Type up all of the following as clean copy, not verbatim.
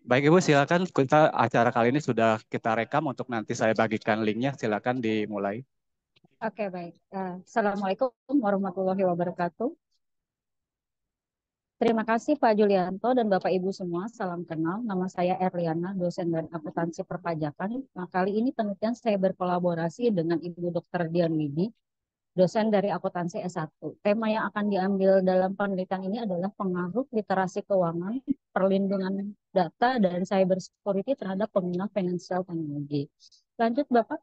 Baik Ibu, silakan kita acara kali ini sudah kita rekam untuk nanti saya bagikan linknya. Silakan dimulai. Oke, baik. Assalamualaikum warahmatullahi wabarakatuh. Terima kasih Pak Julianto dan Bapak Ibu semua. Salam kenal. Nama saya Erliana, dosen dan akuntansi perpajakan. Nah, kali ini penelitian saya berkolaborasi dengan Ibu Dr. Dian Widi, dosen dari akuntansi S1. Tema yang akan diambil dalam penelitian ini adalah pengaruh literasi keuangan, perlindungan data, dan cyber security terhadap pengguna financial technology. Lanjut, Bapak.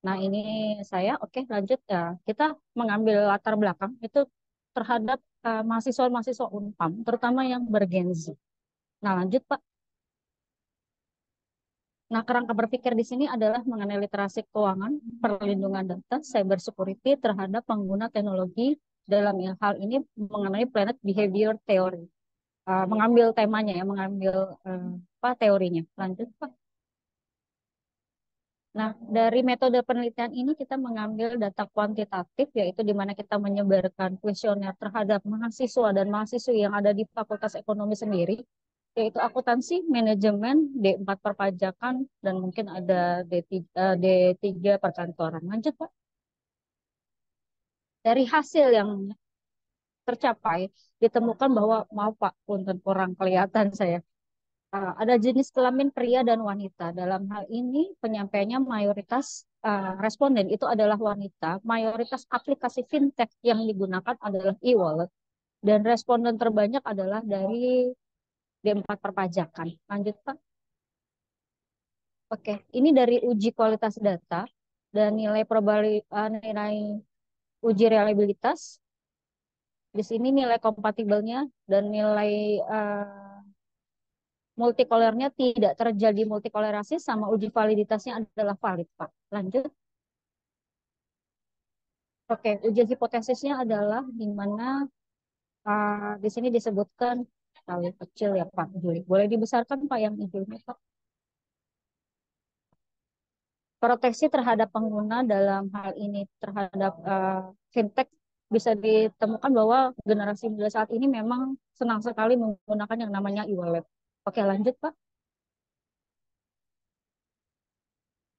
Nah, ini saya, oke, lanjut ya. Kita mengambil latar belakang itu terhadap mahasiswa-mahasiswa Unpam, terutama yang bergenzi. Nah, lanjut, Pak. Nah, kerangka berpikir di sini adalah mengenai literasi keuangan, perlindungan data, cyber security terhadap pengguna teknologi dalam hal ini mengenai planet behavior theory. Mengambil temanya ya, mengambil apa teorinya. Lanjut, Pak. Nah, dari metode penelitian ini kita mengambil data kuantitatif, yaitu di mana kita menyebarkan kuesioner terhadap mahasiswa dan mahasiswi yang ada di Fakultas Ekonomi sendiri, yaitu akuntansi, manajemen, D4 perpajakan, dan mungkin ada D3 perkantoran. Lanjut, Pak. Dari hasil yang tercapai, ditemukan bahwa, maaf Pak, punten kurang kelihatan saya. Ada jenis kelamin pria dan wanita. Dalam hal ini penyampaiannya mayoritas responden itu adalah wanita. Mayoritas aplikasi fintech yang digunakan adalah e-wallet. Dan responden terbanyak adalah dari D4 perpajakan. Lanjut Pak. Oke, ini dari uji kualitas data dan nilai uji reliabilitas. Di sini nilai kompatibelnya dan nilai multikolernya tidak terjadi multikolerasi sama uji validitasnya adalah valid, Pak. Lanjut. Oke, uji hipotesisnya adalah di mana di sini disebutkan kali kecil ya Pak Juli. Boleh dibesarkan Pak yang hijaunya Pak. Proteksi terhadap pengguna dalam hal ini terhadap fintech bisa ditemukan bahwa generasi muda saat ini memang senang sekali menggunakan yang namanya e-wallet. Oke, lanjut Pak.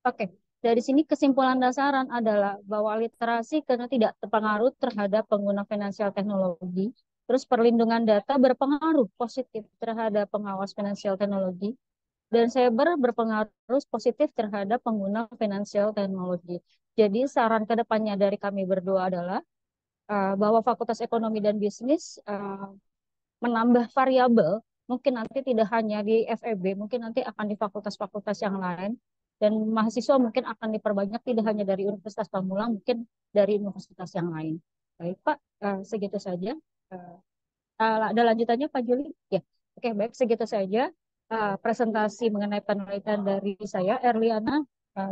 Oke, dari sini kesimpulan dasaran adalah bahwa literasi karena tidak terpengaruh terhadap pengguna finansial teknologi, terus perlindungan data berpengaruh positif terhadap pengawas finansial teknologi, dan cyber berpengaruh positif terhadap pengguna finansial teknologi. Jadi saran ke depannya dari kami berdua adalah bahwa Fakultas Ekonomi dan Bisnis menambah variabel, mungkin nanti tidak hanya di FEB, mungkin nanti akan di fakultas-fakultas yang lain, dan mahasiswa mungkin akan diperbanyak tidak hanya dari Universitas Pamulang, mungkin dari universitas yang lain. Baik Pak, segitu saja. Eh, ada lanjutannya Pak Juli? Ya, oke baik segitu saja presentasi mengenai penelitian dari saya Erliana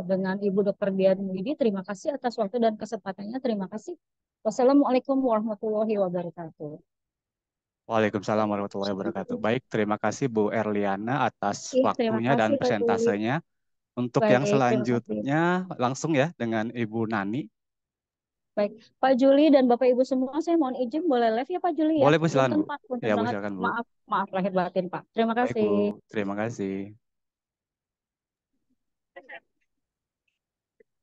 dengan Ibu Dr. Dian Widi. Terima kasih atas waktu dan kesempatannya. Terima kasih. Wassalamualaikum warahmatullahi wabarakatuh. Waalaikumsalam warahmatullahi wabarakatuh. Baik, terima kasih Bu Erliana atas Terima waktunya dan kasih Pak Juli. presentasenya. Untuk yang Baik, terima kasih. selanjutnya langsung ya dengan Ibu Nani. Baik, Pak Juli dan Bapak Ibu semua, saya mohon izin boleh live ya Pak Juli ya. Boleh Bu, silakan Punten Bu. Pak, punten Ya Bu, banget. silakan Bu. Maaf, maaf lahir batin Pak. Terima Baik kasih. Bu, terima kasih.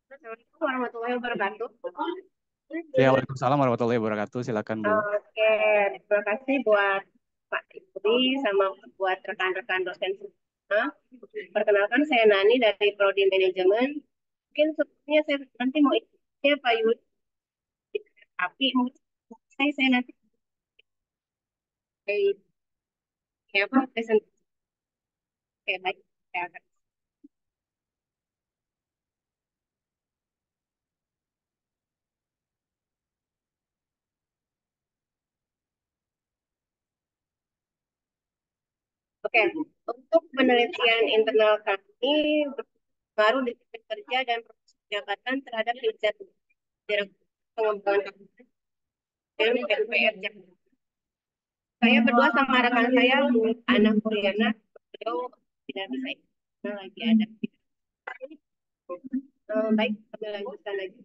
Assalamualaikum warahmatullahi wabarakatuh. Ya, Waalaikumsalam warahmatullahi wabarakatuh. Silakan Bu. Oke, terima kasih buat Pak Ibri sama buat rekan-rekan dosen semua. Perkenalkan saya Nani dari Prodi Manajemen. Mungkin sebelumnya saya nanti mau ikutnya Pak Yudi, tapi mungkin saya nanti kayak apa presentasi kayak baik. Saya akan. Oke, untuk penelitian internal kami berpengaruh di kerja dan proses jabatan terhadap kinerja pengembangan kabupaten dan PUPR Jakarta. Saya berdua sama rekan saya, Bu Ana Kuriana, beliau tidak bisa ikut karena lagi ada. Baik, kami lanjutkan lagi.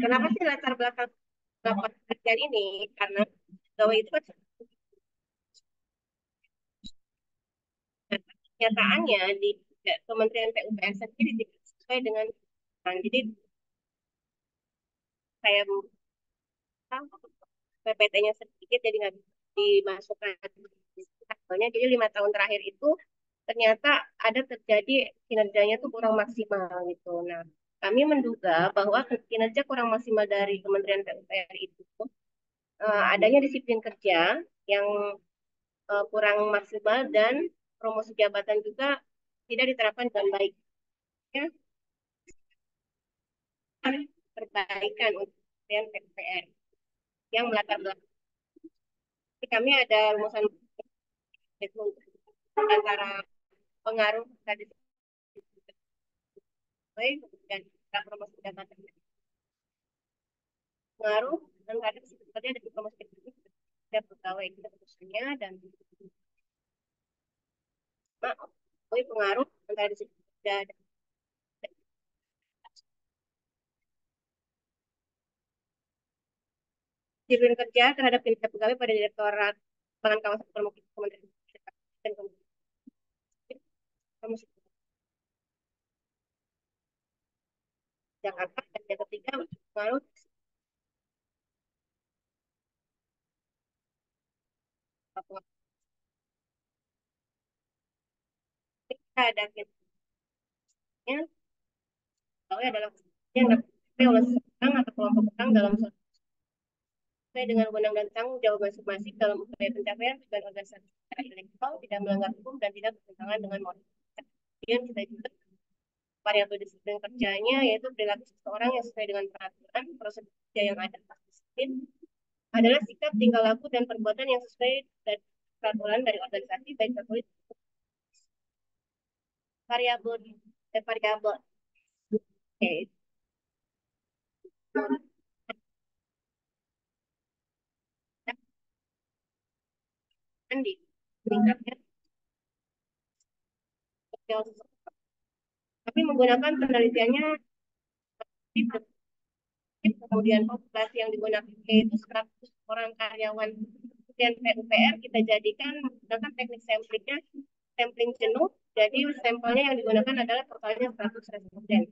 Kenapa sih latar belakang lapangan pekerjaan ini? Karena pegawai itu kan kenyataannya di Kementerian PUPR sendiri tidak sesuai dengan jadi kayak PPT-nya sedikit jadi nggak bisa dimasukkan hasilnya. Jadi 5 tahun terakhir itu ternyata ada terjadi kinerjanya tuh kurang maksimal gitu. Nah, kami menduga bahwa kinerja kurang maksimal dari Kementerian PUPR itu adanya disiplin kerja yang kurang maksimal dan promosi jabatan juga tidak diterapkan dengan baik. Ya, perbaikan untuk Kementerian PUPR yang melatar belakang. Jadi kami ada rumusan antara pengaruh tadi dan promosi jabatan. Pengaruh antara sebetulnya dari promosi jabatan tidak pegawai kita urusannya dan pengaruh antara dan disiplin kerja terhadap kinerja pegawai pada Direktorat Pangan Kawasan Permukiman Kementerian dan Promosi Jakarta dan yang ketiga pengaruh Papua. Kita ada kinerjanya pegawai adalah yang dilakukan oleh seseorang atau kelompok orang dalam sesuai dengan wewenang dan tanggung jawab masing-masing dalam upaya pencapaian tujuan organisasi secara ilegal, tidak melanggar hukum dan tidak bertentangan dengan moral. Kemudian kita juga variabel disiplin kerjanya yaitu perilaku seseorang yang sesuai dengan peraturan prosedur kerja yang ada. Disiplin adalah sikap, tingkah laku dan perbuatan yang sesuai dengan peraturan dari organisasi baik tertulis variabel variabel. Oke. Andi, meningkatnya sosial seseorang. Tapi menggunakan penelitiannya kemudian populasi yang digunakan yaitu 100 orang karyawan dan PUPR kita jadikan menggunakan teknik samplingnya sampling jenuh, jadi sampelnya yang digunakan adalah totalnya 100 responden.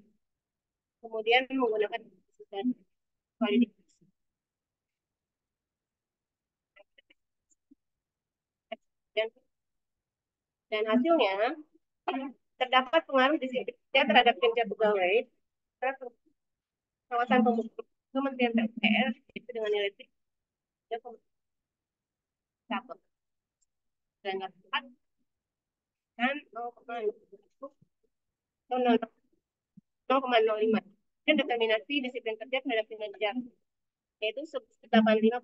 Kemudian menggunakan dan kualifikasi. Dan hasilnya terdapat pengaruh disiplin terhadap kinerja pegawai kawasan pemukiman Kementerian PUPR itu dengan nilai 3,1 dan dapat dan 0,05 dan determinasi disiplin kerja terhadap kinerja yaitu 85,3%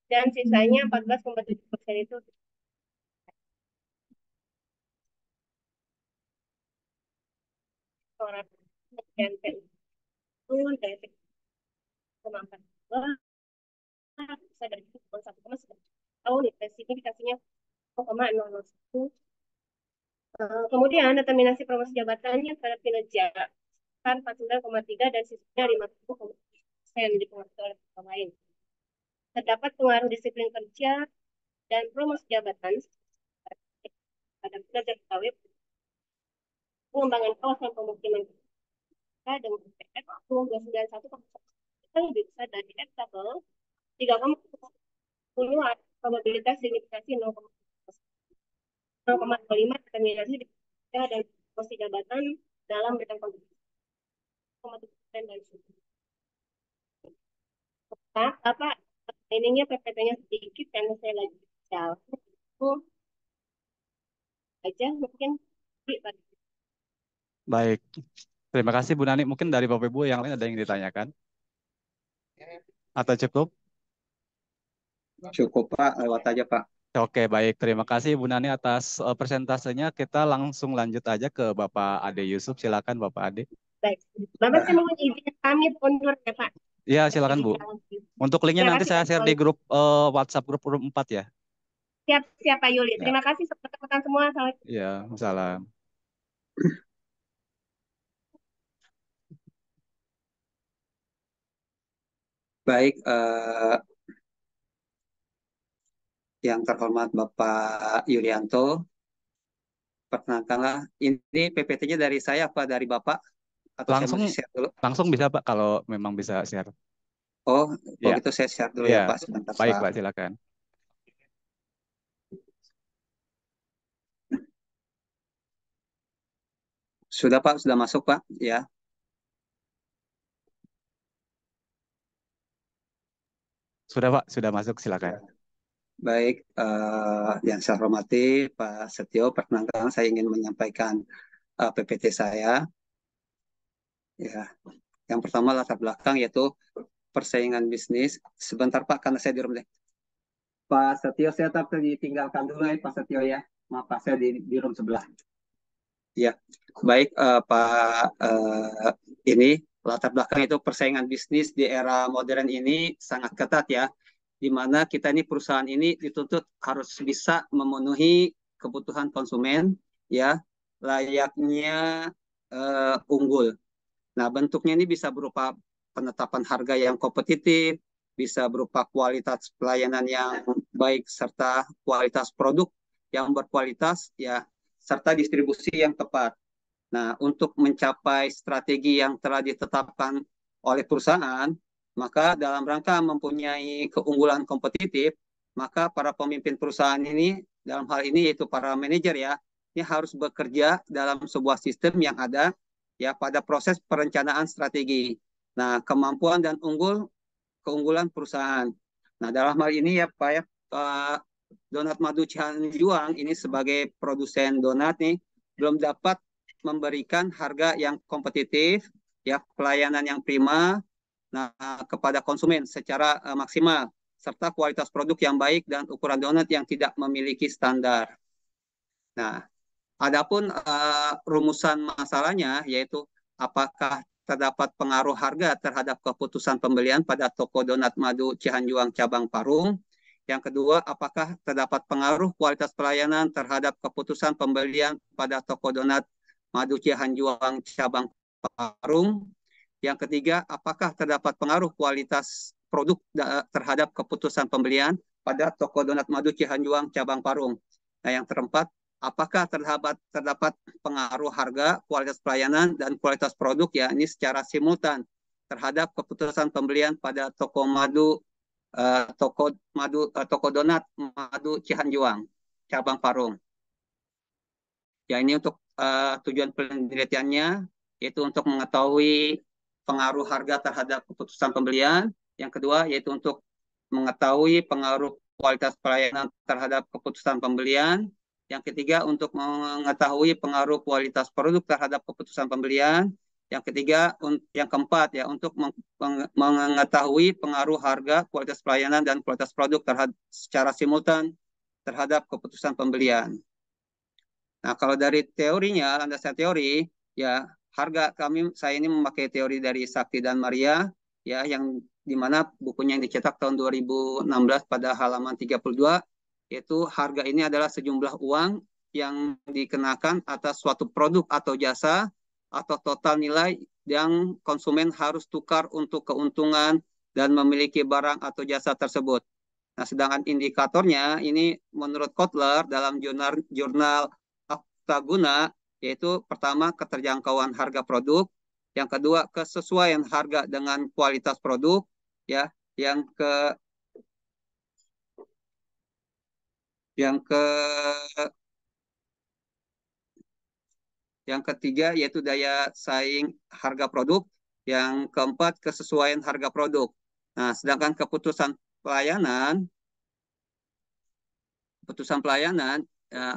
dan sisanya 14,7% itu orang dan PU dari 1,42 bisa dari 1,1 tahun signifikasinya 0,001. Kemudian determinasi promosi jabatannya terhadap kinerja kan 49,3 dan sisanya 50,% dipengaruhi oleh faktor lain. Terdapat pengaruh disiplin kerja dan promosi jabatan pada kinerja pegawai pengembangan kawasan pemukiman dengan PF 291,1 kita lebih besar dari F tabel 3,10 probabilitas signifikasi 0,05 determinasi dan promosi jabatan dalam bidang kompetisi 0,7% dari situ. Nah, apa ininya PPT-nya sedikit karena saya lagi jalan. Itu aja mungkin. Baik, terima kasih Bu Nani. Mungkin dari Bapak Ibu yang lain ada yang ditanyakan? Atau cukup? Cukup Pak, lewat aja Pak. Oke, baik. Terima kasih Bu Nani atas presentasenya. Kita langsung lanjut aja ke Bapak Ade Yusuf. Silakan Bapak Ade. Baik. Bapak saya mohon izin pamit undur ya Pak. Iya, silakan Bu. Untuk linknya nanti saya share di grup WhatsApp grup 4 ya. Siap, siap Pak Yuli. Terima kasih rekan-rekan semua. Iya, salam. Baik, yang terhormat Bapak Yulianto, perkenalkanlah, ini PPT-nya dari saya apa dari Bapak? Atau saya Langsung mesti share dulu? langsung bisa Pak kalau memang bisa share. Oh, kalau Ya, gitu saya share dulu ya ya. Pak, sebentar Baik Pak. Pak, silakan. Sudah Pak, sudah masuk Pak, ya. Sudah Pak, sudah masuk, silakan. Baik, yang saya hormati Pak Setio, perkenalkan saya ingin menyampaikan PPT saya. Ya, yang pertama latar belakang yaitu persaingan bisnis. Sebentar Pak, karena saya di room deh. Pak Setio, saya ditinggalkan dulu ya Pak Setio ya. Maaf Pak, saya di room sebelah. Ya, baik Pak, ini latar belakang itu persaingan bisnis di era modern ini sangat ketat ya, di mana kita ini perusahaan ini dituntut harus bisa memenuhi kebutuhan konsumen ya, layaknya unggul. Nah, bentuknya ini bisa berupa penetapan harga yang kompetitif, bisa berupa kualitas pelayanan yang baik serta kualitas produk yang berkualitas ya, serta distribusi yang tepat. Nah, untuk mencapai strategi yang telah ditetapkan oleh perusahaan, maka dalam rangka mempunyai keunggulan kompetitif, maka para pemimpin perusahaan ini, dalam hal ini yaitu para manajer ya, ini harus bekerja dalam sebuah sistem yang ada ya pada proses perencanaan strategi. Nah, kemampuan dan keunggulan perusahaan. Nah, dalam hal ini ya Pak ya, Donat Madu Cianjuang ini sebagai produsen donat nih belum dapat memberikan harga yang kompetitif, ya pelayanan yang prima, nah kepada konsumen secara maksimal, serta kualitas produk yang baik dan ukuran donat yang tidak memiliki standar. Nah, adapun rumusan masalahnya yaitu apakah terdapat pengaruh harga terhadap keputusan pembelian pada toko donat madu Cihanjuang cabang Parung. Yang kedua, apakah terdapat pengaruh kualitas pelayanan terhadap keputusan pembelian pada toko donat madu Cihanjuang cabang Parung. Yang ketiga, apakah terdapat pengaruh kualitas produk terhadap keputusan pembelian pada toko donat madu Cihanjuang cabang Parung. Nah, yang keempat, apakah terdapat pengaruh harga, kualitas pelayanan, dan kualitas produk ya ini secara simultan terhadap keputusan pembelian pada toko donat madu Cihanjuang cabang Parung. Ya, ini untuk tujuan penelitiannya yaitu untuk mengetahui pengaruh harga terhadap keputusan pembelian. Yang kedua yaitu untuk mengetahui pengaruh kualitas pelayanan terhadap keputusan pembelian. Yang ketiga untuk mengetahui pengaruh kualitas produk terhadap keputusan pembelian. Yang ketiga, yang keempat ya untuk mengetahui pengaruh harga, kualitas pelayanan dan kualitas produk secara simultan terhadap keputusan pembelian. Nah, kalau dari teorinya, landasan teori, ya saya ini memakai teori dari Sakti dan Maria, ya yang dimana bukunya yang dicetak tahun 2016 pada halaman 32, yaitu harga ini adalah sejumlah uang yang dikenakan atas suatu produk atau jasa atau total nilai yang konsumen harus tukar untuk keuntungan dan memiliki barang atau jasa tersebut. Nah, sedangkan indikatornya ini menurut Kotler dalam jurnal Guna, yaitu pertama keterjangkauan harga produk, yang kedua kesesuaian harga dengan kualitas produk, ya, yang ketiga yaitu daya saing harga produk, yang keempat kesesuaian harga produk. Nah, sedangkan keputusan pelayanan ya,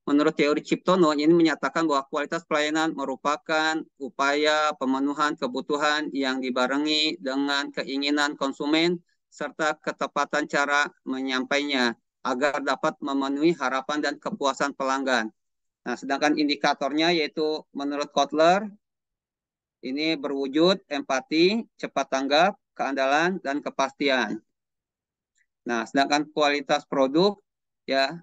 menurut teori Ciptono ini menyatakan bahwa kualitas pelayanan merupakan upaya pemenuhan kebutuhan yang dibarengi dengan keinginan konsumen serta ketepatan cara menyampainya agar dapat memenuhi harapan dan kepuasan pelanggan. Nah, sedangkan indikatornya yaitu menurut Kotler ini berwujud empati, cepat tanggap, keandalan, dan kepastian. Nah, sedangkan kualitas produk ya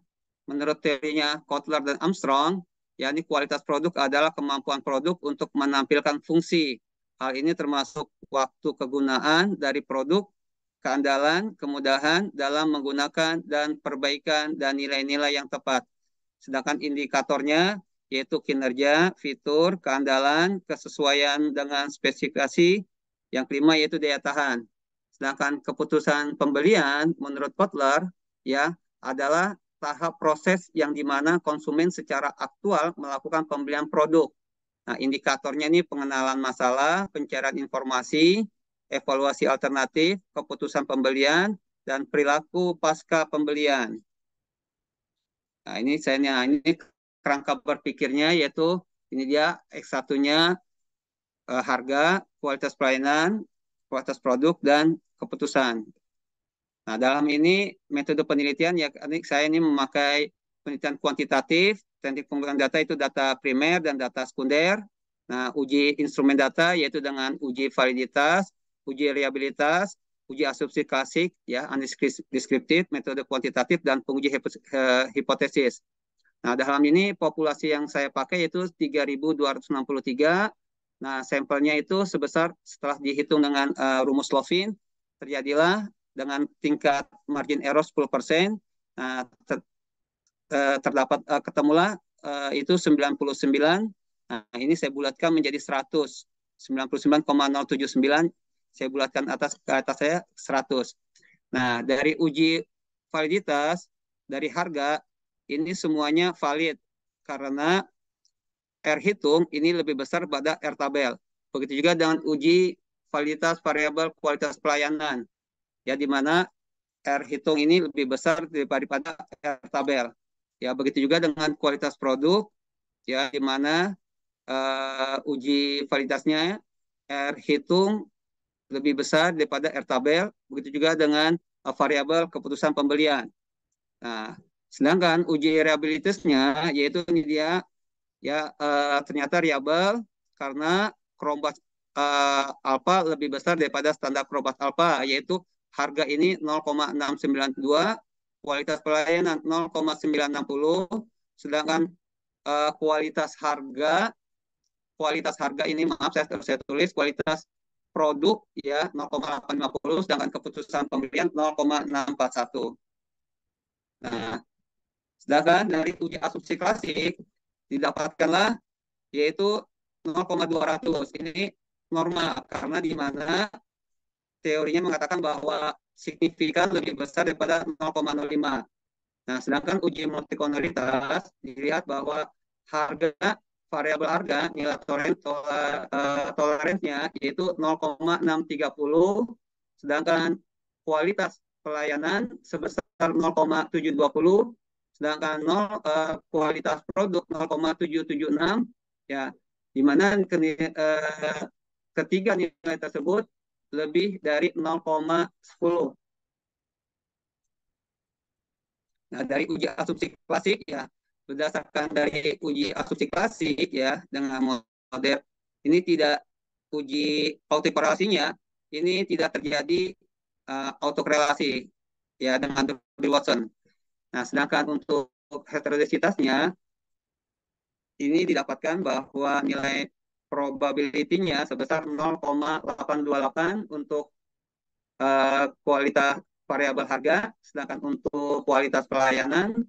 menurut teorinya Kotler dan Armstrong, yakni kualitas produk adalah kemampuan produk untuk menampilkan fungsi. Hal ini termasuk waktu kegunaan dari produk keandalan, kemudahan dalam menggunakan dan perbaikan dan nilai-nilai yang tepat. Sedangkan indikatornya yaitu kinerja, fitur, keandalan, kesesuaian dengan spesifikasi. Yang kelima yaitu daya tahan. Sedangkan keputusan pembelian menurut Kotler ya adalah tahap proses yang dimana konsumen secara aktual melakukan pembelian produk. Nah, indikatornya ini pengenalan masalah, pencarian informasi, evaluasi alternatif, keputusan pembelian, dan perilaku pasca pembelian. Nah, ini kerangka berpikirnya yaitu ini dia X1-nya harga, kualitas pelayanan, kualitas produk, dan keputusan. Nah, dalam ini metode penelitian ya saya ini memakai penelitian kuantitatif, teknik pengumpulan data itu data primer dan data sekunder. Nah, uji instrumen data yaitu dengan uji validitas, uji reliabilitas, uji asumsi klasik ya, undescriptive, metode kuantitatif dan penguji hipotesis. Nah, dalam ini populasi yang saya pakai yaitu 3.263. Nah, sampelnya itu sebesar setelah dihitung dengan rumus Lovin terjadilah dengan tingkat margin error 10%. Nah, terdapat ketemulah itu 99. Nah, ini saya bulatkan menjadi 100. 99,079 saya bulatkan ke atas saya 100. Nah, dari uji validitas dari harga ini semuanya valid karena R hitung ini lebih besar pada R tabel. Begitu juga dengan uji validitas variabel kualitas pelayanan ya di mana R hitung ini lebih besar daripada R tabel. Ya begitu juga dengan kualitas produk ya di mana uji validitasnya R hitung lebih besar daripada R tabel. Begitu juga dengan variabel keputusan pembelian. Nah, sedangkan uji reliabilitasnya yaitu ini dia ya ternyata reliable karena Chromebus alpha lebih besar daripada standar Chromebus alpha yaitu harga ini 0,692, kualitas pelayanan 0,960, sedangkan kualitas harga ini maaf saya tulis kualitas produk ya 0,850, sedangkan keputusan pembelian 0,641. Nah, sedangkan dari uji asumsi klasik didapatkanlah yaitu 0,200. Ini normal karena di mana teorinya mengatakan bahwa signifikan lebih besar daripada 0,05. Nah, sedangkan uji multikonoritas dilihat bahwa harga variabel harga nilai toleransinya yaitu 0,630, sedangkan kualitas pelayanan sebesar 0,720, sedangkan kualitas produk 0,776 ya, di mana ketiga nilai tersebut lebih dari 0,10. Nah, dari uji asumsi klasik ya, berdasarkan dari uji asumsi klasik ya dengan model ini tidak uji autokorelasinya ini tidak terjadi autokorelasi ya dengan Watson. Nah, sedangkan untuk heterodisitasnya ini didapatkan bahwa nilai probability-nya sebesar 0,828 untuk kualitas variabel harga, sedangkan untuk kualitas pelayanan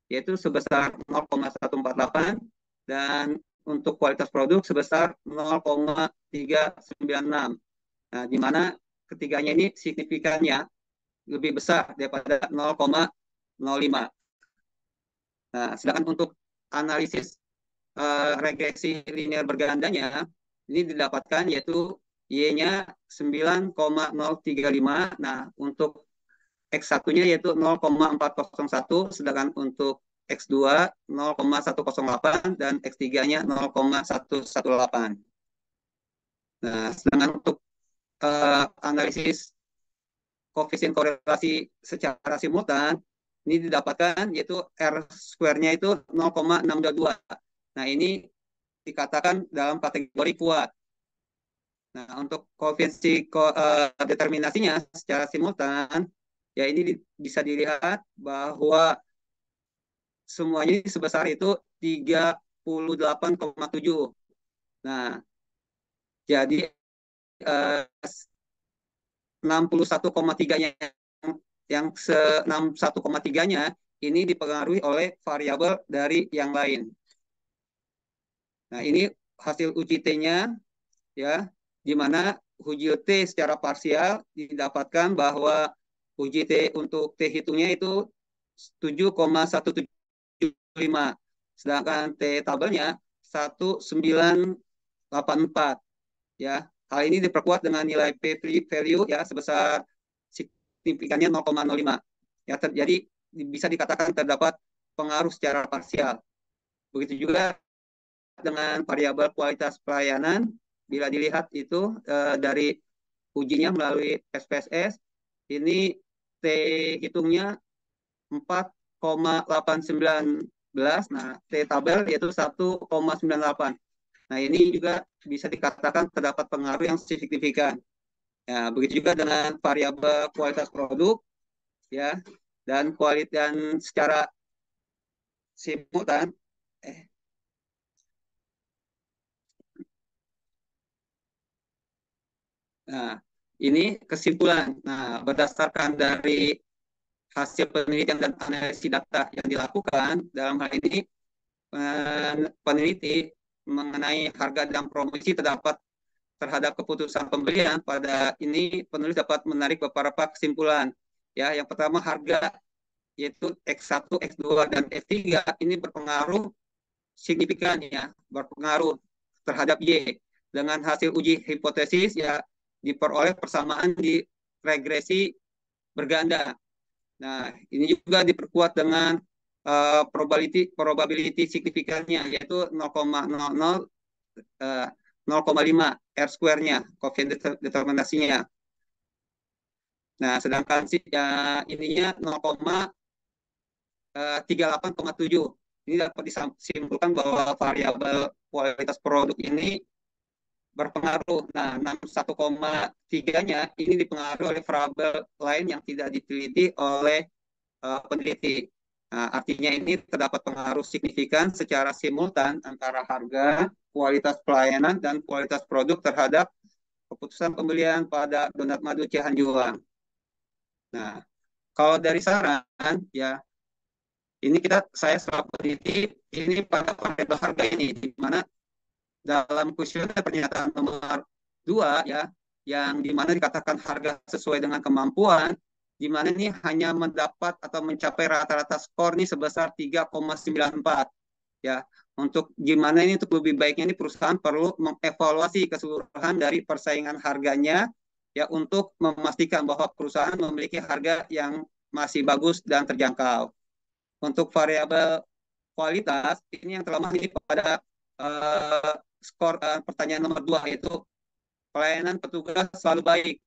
yaitu sebesar 0,148 dan untuk kualitas produk sebesar 0,396. Nah, di mana ketiganya ini signifikannya lebih besar daripada 0,05. Nah, sedangkan untuk analisis regresi linear bergandanya ini didapatkan yaitu Y-nya 9,035. Nah, untuk X1-nya yaitu 0,401, sedangkan untuk X2 0,108 dan X3-nya 0,118. Nah, sedangkan untuk analisis koefisien korelasi secara simultan ini didapatkan yaitu R square-nya itu 0,622. Nah, ini dikatakan dalam kategori kuat. Nah, untuk koefisien determinasinya secara simultan, ya ini bisa dilihat bahwa semuanya sebesar itu 38,7. Nah, jadi 61,3-nya yang 61,3-nya ini dipengaruhi oleh variabel dari yang lain. Nah, ini hasil uji T-nya ya, di mana uji T secara parsial didapatkan bahwa uji T untuk T hitungnya itu 7,175, sedangkan T tabelnya 1984 ya. Hal ini diperkuat dengan nilai P value ya sebesar signifikannya 0,05 ya, jadi bisa dikatakan terdapat pengaruh secara parsial. Begitu juga dengan variabel kualitas pelayanan, bila dilihat itu dari ujinya melalui SPSS, ini T hitungnya 4,819, nah T tabel yaitu 1,98. Nah, ini juga bisa dikatakan terdapat pengaruh yang signifikan. Ya, begitu juga dengan variabel kualitas produk ya, dan kualitas secara simultan. Nah, ini kesimpulan. Nah, berdasarkan dari hasil penelitian dan analisis data yang dilakukan, dalam hal ini peneliti mengenai harga dan promosi terdapat terhadap keputusan pembelian. Pada ini penulis dapat menarik beberapa kesimpulan. Ya, yang pertama harga yaitu X1, X2 dan X3 ini berpengaruh signifikan ya, berpengaruh terhadap Y. Dengan hasil uji hipotesis ya diperoleh persamaan di regresi berganda. Nah, ini juga diperkuat dengan probability signifikannya yaitu 0,5 R square-nya, koefisien determinasinya. Nah, sedangkan ininya 0,38,7. Ini dapat disimpulkan bahwa variabel kualitas produk ini berpengaruh. Nah, 61,3-nya ini dipengaruhi oleh variabel lain yang tidak diteliti oleh peneliti. Nah, artinya ini terdapat pengaruh signifikan secara simultan antara harga, kualitas pelayanan, dan kualitas produk terhadap keputusan pembelian pada Donat Madu Cianjuang. Nah, kalau dari saran ya, ini saya selaku peneliti ini pada variabel harga ini, di mana dalam kuesioner pernyataan nomor 2 ya, yang dimana dikatakan harga sesuai dengan kemampuan, di mana ini hanya mendapat atau mencapai rata-rata skor ini sebesar 3,94 ya. Untuk gimana ini, untuk lebih baiknya ini perusahaan perlu mengevaluasi keseluruhan dari persaingan harganya ya, untuk memastikan bahwa perusahaan memiliki harga yang masih bagus dan terjangkau. Untuk variabel kualitas ini yang terlemah ini pada skor pertanyaan nomor 2 yaitu pelayanan petugas selalu baik.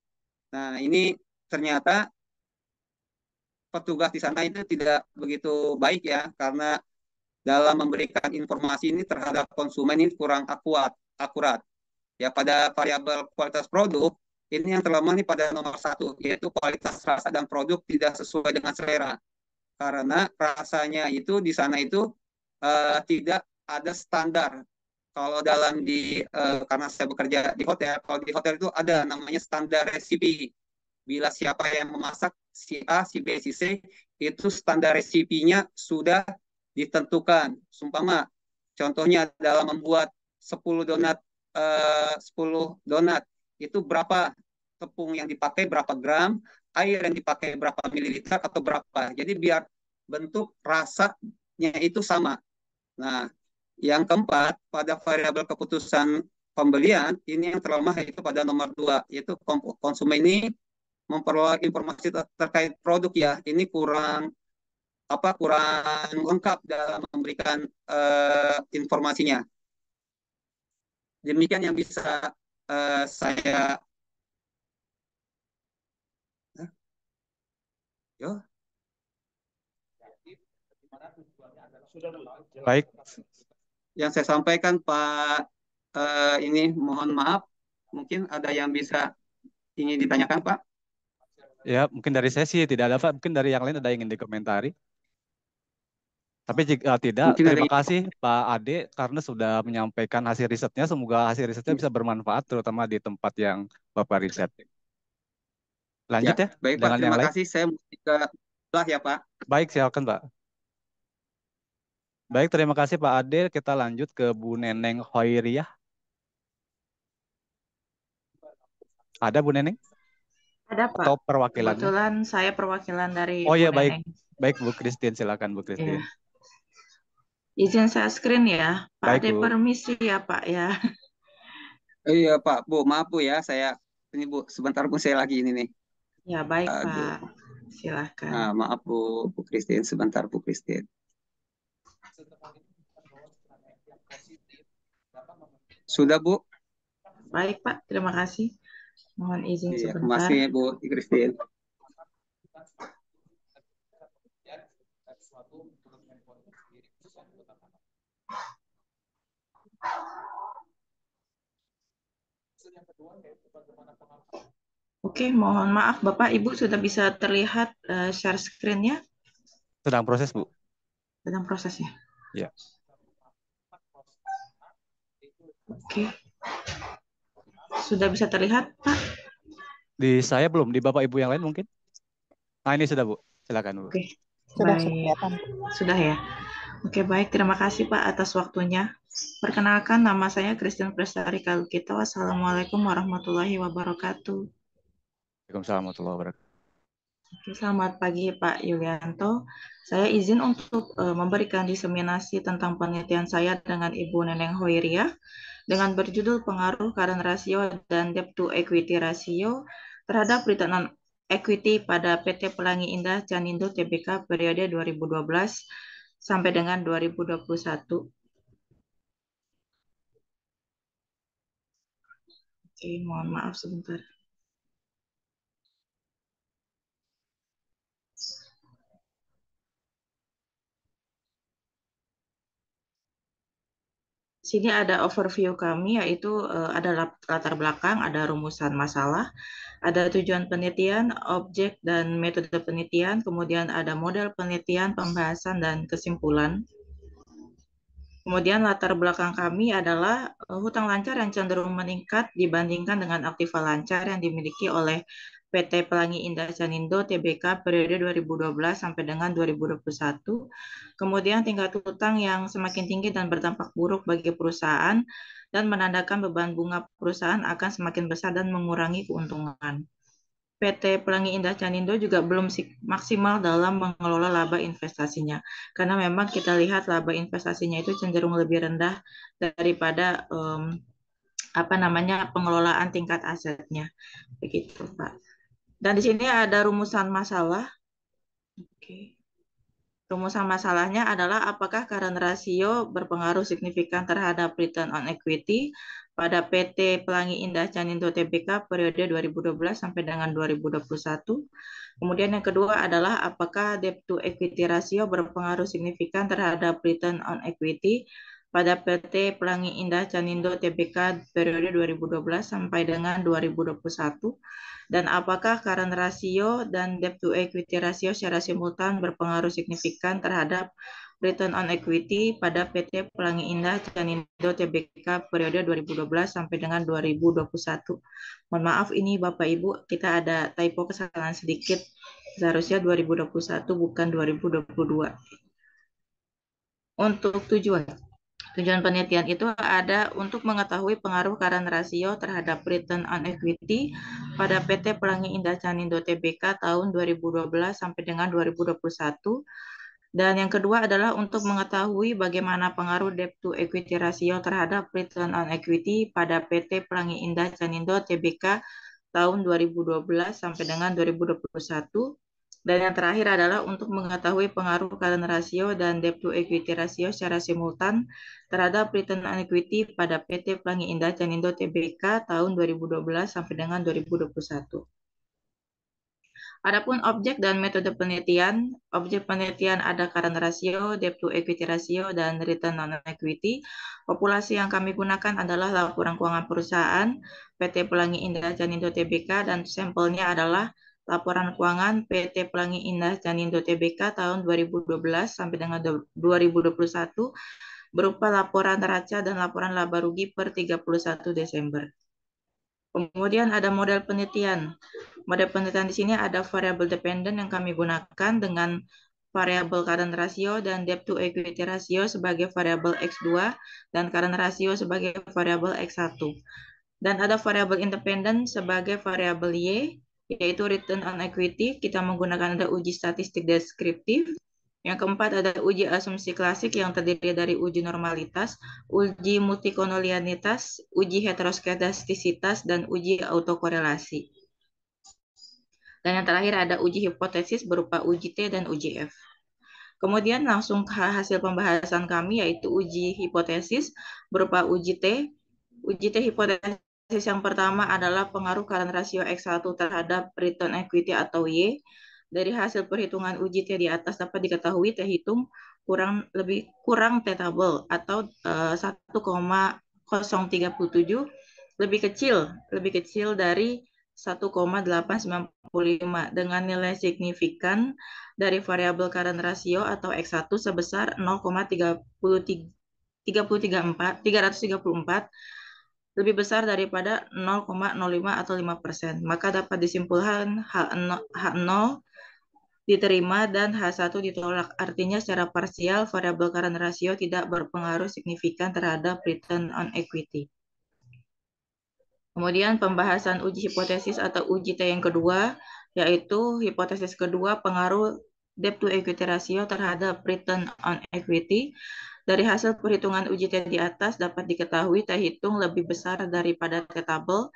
Nah, ini ternyata petugas di sana itu tidak begitu baik ya, karena dalam memberikan informasi ini terhadap konsumen ini kurang akurat. Ya, pada variabel kualitas produk ini yang terlemah nih pada nomor 1 yaitu kualitas rasa dan produk tidak sesuai dengan selera. Karena rasanya itu di sana itu tidak ada standar. Kalau karena saya bekerja di hotel, kalau di hotel itu ada namanya standar resipi. Bila siapa yang memasak si A, si B, si C, itu standar resipinya sudah ditentukan. Sumpama, contohnya dalam membuat 10 donat, 10 donat, itu berapa tepung yang dipakai, berapa gram, air yang dipakai berapa mililiter atau berapa. Jadi biar bentuk rasanya itu sama. Nah, yang keempat, pada variabel keputusan pembelian, ini yang terlemah yaitu pada nomor 2, yaitu konsumen ini memperoleh informasi terkait produk ya. Ini kurang lengkap dalam memberikan informasinya. Demikian yang bisa saya Baik, yang saya sampaikan Pak. Ini mohon maaf, mungkin ada yang bisa ingin ditanyakan Pak. ya mungkin dari saya sih tidak ada Pak. Mungkin dari yang lain ada yang ingin dikomentari. Tapi jika tidak, Mungkin terima kasih Pak Ade karena sudah menyampaikan hasil risetnya. Semoga hasil risetnya bisa bermanfaat terutama di tempat yang Bapak riset. Lanjut Ya, ya baik Pak. dengan yang Terima lain. kasih. Saya mesti ke sebelah ya Pak. Baik, silakan Pak. Baik, terima kasih Pak Ade. Kita lanjut ke Bu Neneng Hoiriah. Ada Bu Neneng? Ada Pak. Atau perwakilannya? Kebetulan saya perwakilan dari Oh Bu ya, baik. Neneng. Baik Bu Christine, silakan Bu Ya. Christine. Izin saya screen ya. Pak Baik Ade Bu. permisi ya Pak ya. Iya Pak, Bu. Maaf Bu ya. Saya ini Bu. Sebentar Bu, saya lagi ini nih. Ya baik Aduh. Pak. Silahkan. Nah, maaf Bu, Bu Christine. Sebentar Bu Christine. Sudah Bu? Baik Pak, terima kasih. Mohon izin Iya, sebentar. masih Bu Christine. Oke, mohon maaf Bapak Ibu sudah bisa terlihat share screen-nya Sedang proses Bu. dalam prosesnya. Ya. Oke. Sudah bisa terlihat Pak? Di saya belum, di Bapak Ibu yang lain mungkin? Nah, ini sudah Bu. Silakan Bu. Oke. Sudah Baik. kelihatan. Sudah ya. Oke, baik. Terima kasih Pak atas waktunya. Perkenalkan, nama saya Christian Prestari Kalukito. Assalamualaikum warahmatullahi wabarakatuh. Waalaikumsalam warahmatullahi wabarakatuh. Oke, selamat pagi Pak Yulianto. Saya izin untuk memberikan diseminasi tentang penelitian saya dengan Ibu Neneng Hoiriah dengan berjudul pengaruh current ratio dan debt to equity ratio terhadap return on equity pada PT Pelangi Indah Canindo Tbk periode 2012 sampai dengan 2021. Oke, mohon maaf sebentar. Sini ada overview kami, yaitu ada latar belakang, ada rumusan masalah, ada tujuan penelitian, objek dan metode penelitian, kemudian ada model penelitian, pembahasan, dan kesimpulan. Kemudian latar belakang kami adalah hutang lancar yang cenderung meningkat dibandingkan dengan aktiva lancar yang dimiliki oleh PT Pelangi Indah Canindo Tbk periode 2012 sampai dengan 2021. Kemudian tingkat hutang yang semakin tinggi dan berdampak buruk bagi perusahaan dan menandakan beban bunga perusahaan akan semakin besar dan mengurangi keuntungan. PT Pelangi Indah Canindo juga belum maksimal dalam mengelola laba investasinya, karena memang kita lihat laba investasinya itu cenderung lebih rendah daripada pengelolaan tingkat asetnya, begitu Pak. Dan di sini ada rumusan masalah. Oke. Rumusan masalahnya adalah apakah current ratio berpengaruh signifikan terhadap return on equity pada PT Pelangi Indah Canindo Tbk periode 2012 sampai dengan 2021. Kemudian yang kedua adalah apakah debt to equity ratio berpengaruh signifikan terhadap return on equity pada PT Pelangi Indah Canindo Tbk periode 2012 sampai dengan 2021, dan apakah current ratio dan debt to equity ratio secara simultan berpengaruh signifikan terhadap return on equity pada PT Pelangi Indah Canindo Tbk periode 2012 sampai dengan 2021. Mohon maaf ini Bapak Ibu, kita ada typo kesalahan sedikit. Seharusnya 2021 bukan 2022. Untuk tujuan penelitian itu ada untuk mengetahui pengaruh current ratio terhadap return on equity pada PT Pelangi Indah Canindo Tbk tahun 2012 sampai dengan 2021. Dan yang kedua adalah untuk mengetahui bagaimana pengaruh debt to equity ratio terhadap return on equity pada PT Pelangi Indah Canindo Tbk tahun 2012 sampai dengan 2021. Dan yang terakhir adalah untuk mengetahui pengaruh current ratio dan debt to equity ratio secara simultan terhadap return on equity pada PT Pelangi Indah Canindo Tbk tahun 2012 sampai dengan 2021. Adapun objek dan metode penelitian, objek penelitian ada current ratio, debt to equity ratio, dan return on equity. Populasi yang kami gunakan adalah laporan keuangan perusahaan PT Pelangi Indah Canindo Tbk, dan sampelnya adalah laporan keuangan PT Pelangi Indah Canindo Tbk tahun 2012 sampai dengan 2021 berupa laporan neraca dan laporan laba rugi per 31 Desember. Kemudian ada model penelitian. Model penelitian di sini ada variable dependent yang kami gunakan dengan variabel current ratio dan debt to equity ratio sebagai variabel X2 dan current ratio sebagai variabel X1. Dan ada variabel independen sebagai variabel Y, yaitu return on equity. Kita menggunakan ada uji statistik deskriptif. Yang keempat ada uji asumsi klasik yang terdiri dari uji normalitas, uji multikolonialitas, uji heteroskedastisitas, dan uji autokorelasi. Dan yang terakhir ada uji hipotesis berupa uji T dan uji F. Kemudian langsung ke hasil pembahasan kami yaitu uji hipotesis berupa uji T. Uji T hipotesis yang pertama adalah pengaruh current ratio X1 terhadap return equity atau Y. Dari hasil perhitungan uji T di atas dapat diketahui T hitung kurang T-tabel atau 1,037 lebih kecil dari 1,895 dengan nilai signifikan dari variabel current ratio atau X1 sebesar 0,334 lebih besar daripada 0,05 atau 5%. Maka dapat disimpulkan H0 diterima dan H1 ditolak. Artinya secara parsial variabel current ratio tidak berpengaruh signifikan terhadap return on equity. Kemudian pembahasan uji hipotesis atau uji T yang kedua, yaitu hipotesis kedua pengaruh debt to equity ratio terhadap return on equity. Dari hasil perhitungan uji T di atas dapat diketahui T hitung lebih besar daripada T-tabel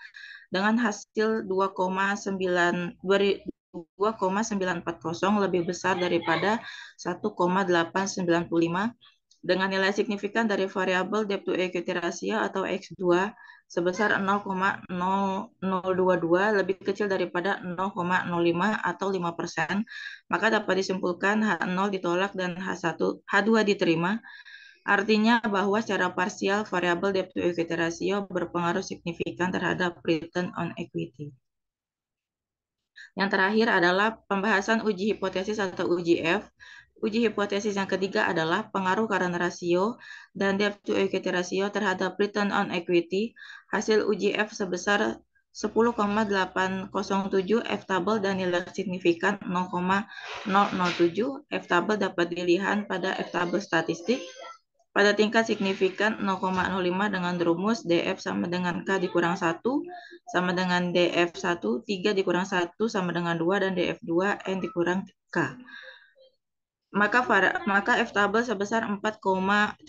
dengan hasil 2,940 lebih besar daripada 1,895 dengan nilai signifikan dari variabel debt to equity ratio atau X2 sebesar 0,0022 lebih kecil daripada 0,05 atau 5%, maka dapat disimpulkan H0 ditolak dan H2 diterima. Artinya bahwa secara parsial variabel debt to equity ratio berpengaruh signifikan terhadap return on equity. Yang terakhir adalah pembahasan uji hipotesis atau uji F. Uji hipotesis yang ketiga adalah pengaruh current ratio dan debt to equity ratio terhadap return on equity. Hasil uji F sebesar 10,807 F-tabel dan nilai signifikan 0,007. F-tabel dapat dilihat pada F-tabel statistik. Pada tingkat signifikan 0,05 dengan rumus DF sama dengan K dikurang 1 sama dengan DF1, 3 dikurang 1 sama dengan 2, dan DF2 N dikurang K. Maka F-tabel sebesar 4,74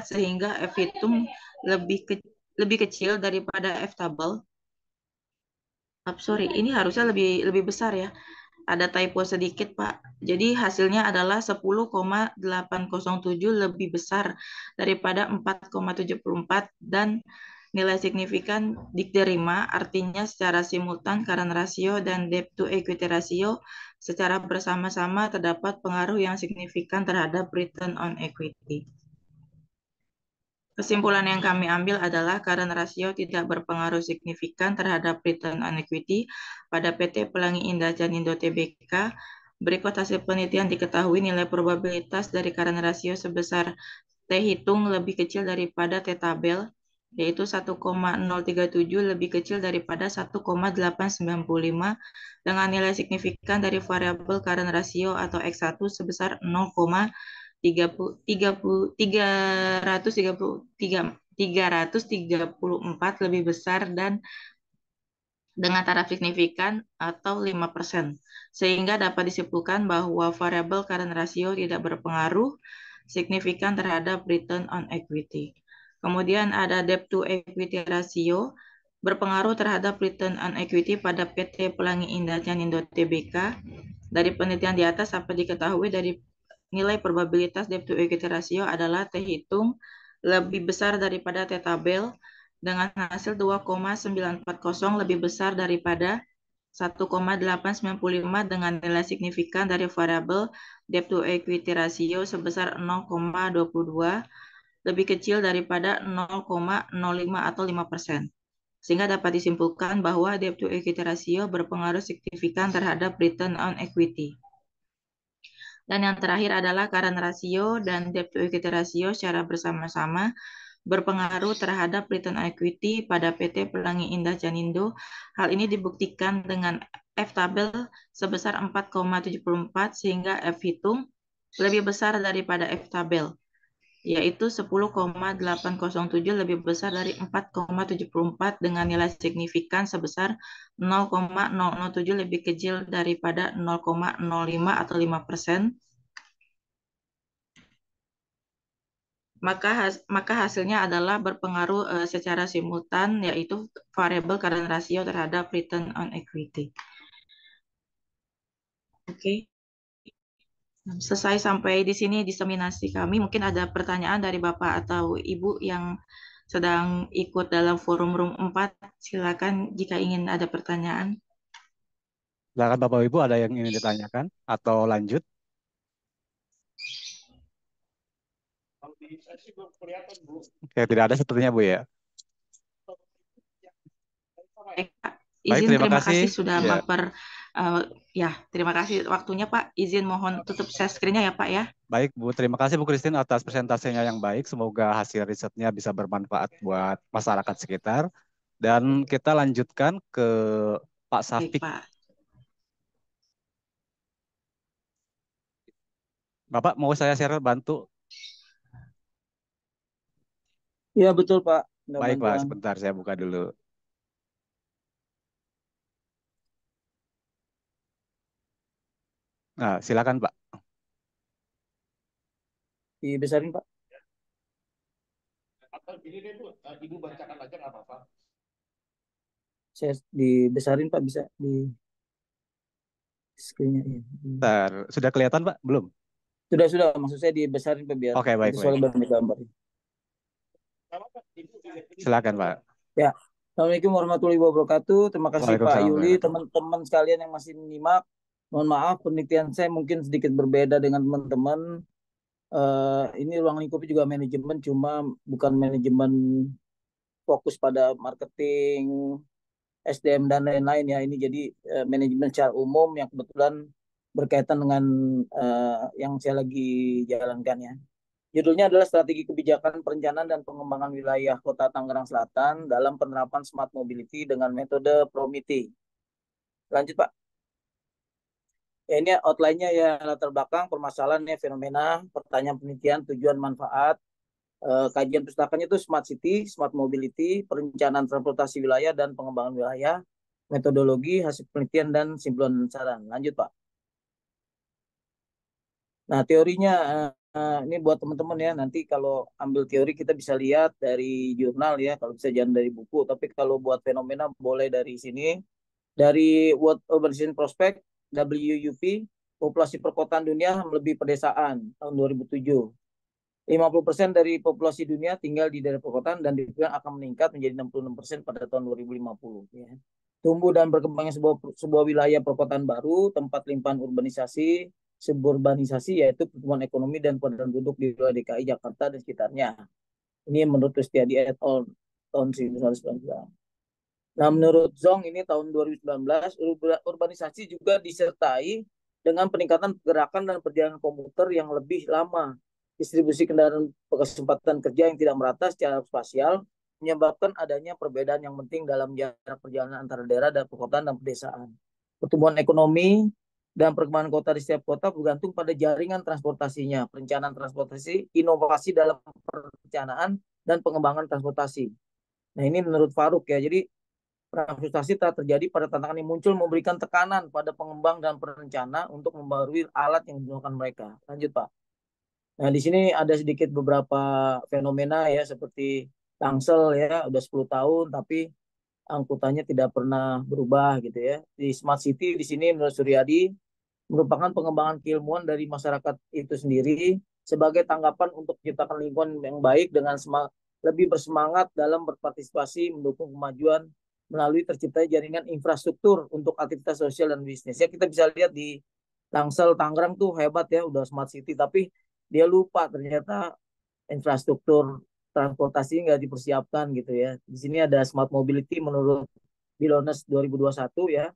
sehingga F hitung lebih kecil daripada F-tabel. Sorry, ini harusnya lebih besar ya. Ada typo sedikit, Pak. Jadi hasilnya adalah 10,807 lebih besar daripada 4,74 dan nilai signifikan diterima, artinya secara simultan current ratio dan debt to equity ratio secara bersama-sama terdapat pengaruh yang signifikan terhadap return on equity. Kesimpulan yang kami ambil adalah current ratio tidak berpengaruh signifikan terhadap return on equity pada PT Pelangi Indah Janindo Tbk. Berikut hasil penelitian diketahui nilai probabilitas dari current ratio sebesar T hitung lebih kecil daripada T-tabel, yaitu 1,037 lebih kecil daripada 1,895 dengan nilai signifikan dari variabel current ratio atau X1 sebesar 334 lebih besar dan dengan taraf signifikan atau 5%, sehingga dapat disimpulkan bahwa variabel current ratio tidak berpengaruh signifikan terhadap return on equity. Kemudian ada debt to equity ratio berpengaruh terhadap return on equity pada PT Pelangi Indah Janindo Tbk. Dari penelitian di atas dapat diketahui dari nilai probabilitas debt to equity ratio adalah T hitung lebih besar daripada T-tabel dengan hasil 2,940 lebih besar daripada 1,895 dengan nilai signifikan dari variabel debt to equity ratio sebesar 0,22 lebih kecil daripada 0,05 atau 5%. Sehingga dapat disimpulkan bahwa debt to equity ratio berpengaruh signifikan terhadap return on equity. Dan yang terakhir adalah current ratio dan debt to equity ratio secara bersama-sama berpengaruh terhadap return equity pada PT Pelangi Indah Janindo. Hal ini dibuktikan dengan F-tabel sebesar 4,74 sehingga F-hitung lebih besar daripada F-tabel, yaitu 10,807 lebih besar dari 4,74 dengan nilai signifikan sebesar 0,007 lebih kecil daripada 0,05 atau 5%. Maka hasilnya adalah berpengaruh secara simultan, yaitu variable current ratio terhadap return on equity. Oke. Selesai sampai di sini diseminasi kami. Mungkin ada pertanyaan dari Bapak atau Ibu yang sedang ikut dalam forum room 4. Silakan jika ingin ada pertanyaan. Silakan Bapak Ibu, ada yang ingin ditanyakan atau lanjut? Oke, tidak ada sepertinya Bu ya. Baik, Izin, terima kasih kasih. sudah terima kasih waktunya Pak. Izin mohon tutup share screen-nya ya Pak ya. Baik Bu, terima kasih Bu Christine atas presentasinya yang baik. Semoga hasil risetnya bisa bermanfaat buat masyarakat sekitar. Dan kita lanjutkan ke Pak Safik. Baik, Pak. Bapak mau saya share bantu? Iya betul Pak. Baik Pak, sebentar saya buka dulu. Nah, silakan Pak. Dibesarin Pak. Atau gini deh Bu, Ibu bacakan aja nggak apa-apa. Saya dibesarin Pak, bisa di screen-nya. Bentar, sudah kelihatan Pak? Belum? Sudah. Maksud saya dibesarin Pak biar Oke, baik. soalnya banyak gambar. Silakan Pak. Ya, Assalamualaikum warahmatullahi wabarakatuh. Terima kasih Pak Yuli, teman-teman sekalian yang masih menyimak. Mohon maaf penelitian saya mungkin sedikit berbeda dengan teman-teman. Ini ruang lingkupnya juga manajemen, cuma bukan manajemen fokus pada marketing, SDM dan lain-lain ya. Ini jadi manajemen secara umum yang kebetulan berkaitan dengan yang saya lagi jalankan ya. Judulnya adalah Strategi Kebijakan Perencanaan dan Pengembangan Wilayah Kota Tangerang Selatan dalam Penerapan Smart Mobility dengan Metode PROMITI. Lanjut Pak. Ya, ini outline-nya ya, latar belakang, permasalahannya, fenomena, pertanyaan penelitian, tujuan, manfaat. Kajian pustakannya itu Smart City, Smart Mobility, Perencanaan Transportasi Wilayah dan Pengembangan Wilayah, metodologi, hasil penelitian, dan simpulan saran. Lanjut Pak. Nah teorinya ini buat teman-teman ya, nanti kalau ambil teori kita bisa lihat dari jurnal ya, kalau bisa jangan dari buku, tapi kalau buat fenomena boleh dari sini. Dari World Urbanization Prospect, WUP, populasi perkotaan dunia melebihi pedesaan tahun 2007. 50% dari populasi dunia tinggal di daerah perkotaan dan diperkirakan akan meningkat menjadi 66% pada tahun 2050. Ya. Tumbuh dan berkembangnya sebuah wilayah perkotaan baru, tempat limpahan urbanisasi, suburbanisasi, yaitu pertumbuhan ekonomi dan padan penduduk di wilayah DKI Jakarta dan sekitarnya. Ini menurut Kristiadi et al. Tahun 1999. Nah, menurut Zong ini tahun 2019, urbanisasi juga disertai dengan peningkatan pergerakan dan perjalanan komuter yang lebih lama. Distribusi kendaraan kesempatan kerja yang tidak merata secara spasial menyebabkan adanya perbedaan yang penting dalam jarak perjalanan antara daerah dan perkotaan dan pedesaan. Pertumbuhan ekonomi dan perkembangan kota di setiap kota bergantung pada jaringan transportasinya, perencanaan transportasi, inovasi dalam perencanaan dan pengembangan transportasi. Nah, ini menurut Faruk ya. Jadi frustasi telah terjadi pada tantangan yang muncul memberikan tekanan pada pengembang dan perencana untuk membarui alat yang digunakan mereka. Lanjut Pak. Nah di sini ada sedikit beberapa fenomena ya, seperti Tangsel ya udah 10 tahun tapi angkutannya tidak pernah berubah gitu ya. Di Smart City di sini menurut Suryadi merupakan pengembangan keilmuan dari masyarakat itu sendiri sebagai tanggapan untuk menciptakan lingkungan yang baik dengan lebih bersemangat dalam berpartisipasi mendukung kemajuan melalui terciptanya jaringan infrastruktur untuk aktivitas sosial dan bisnis. Ya kita bisa lihat di Tangsel, Tangerang tuh hebat ya, udah smart city, tapi dia lupa ternyata infrastruktur transportasi nggak dipersiapkan gitu ya. Di sini ada smart mobility menurut Bilones 2021 ya.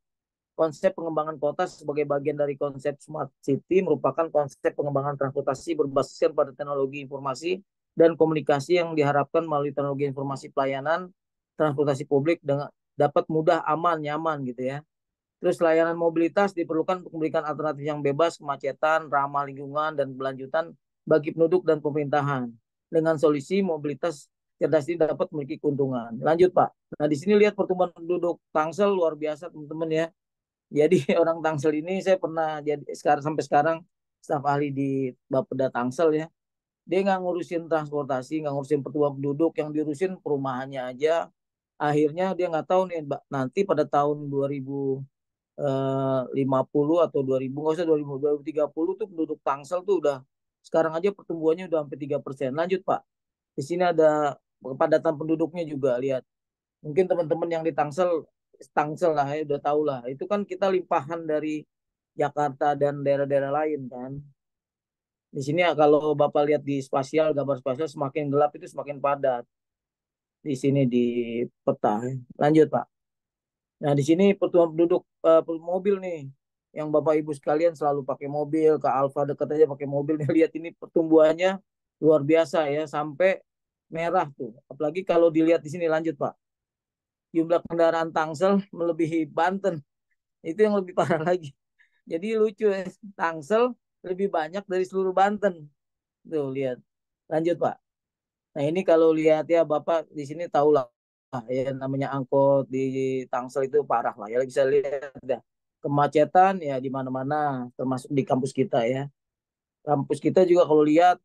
Konsep pengembangan kota sebagai bagian dari konsep smart city merupakan konsep pengembangan transportasi berbasiskan pada teknologi informasi dan komunikasi yang diharapkan melalui teknologi informasi pelayanan transportasi publik dengan dapat mudah, aman, nyaman gitu ya. Terus layanan mobilitas diperlukan untuk memberikan alternatif yang bebas, kemacetan, ramah lingkungan, dan berlanjutan bagi penduduk dan pemerintahan. Dengan solusi mobilitas cerdas ini dapat memiliki keuntungan. Lanjut Pak. Nah di sini lihat pertumbuhan penduduk Tangsel luar biasa teman-teman ya. Jadi orang Tangsel ini saya pernah jadi sampai sekarang staf ahli di Bapeda Tangsel ya. Dia nggak ngurusin transportasi, nggak ngurusin pertumbuhan penduduk, yang diurusin perumahannya aja. Akhirnya dia nggak tahu nih nanti pada tahun 2050 atau 2000, nggak usah 2030 tuh penduduk Tangsel tuh udah sekarang aja pertumbuhannya udah hampir 3%. Lanjut Pak. Di sini ada kepadatan penduduknya juga lihat. Mungkin teman-teman yang di Tangsel lah ya udah tahu lah. Itu kan kita limpahan dari Jakarta dan daerah-daerah lain kan. Di sini ya, kalau Bapak lihat di spasial, gambar spasial semakin gelap itu semakin padat. Di sini di peta. Lanjut Pak. Nah di sini pertumbuhan penduduk mobil nih. Yang Bapak Ibu sekalian selalu pakai mobil, ke Alfa dekat aja pakai mobil. Lihat ini pertumbuhannya luar biasa ya, sampai merah tuh. Apalagi kalau dilihat di sini, lanjut Pak. Jumlah kendaraan Tangsel melebihi Banten. Itu yang lebih parah lagi. Jadi lucu ya, Tangsel lebih banyak dari seluruh Banten. Tuh lihat. Lanjut Pak. Nah ini kalau lihat ya Bapak di sini tahu lah ya namanya angkot di Tangsel itu parah lah ya, bisa lihat ya. Kemacetan ya di mana-mana termasuk di kampus kita ya. Kampus kita juga kalau lihat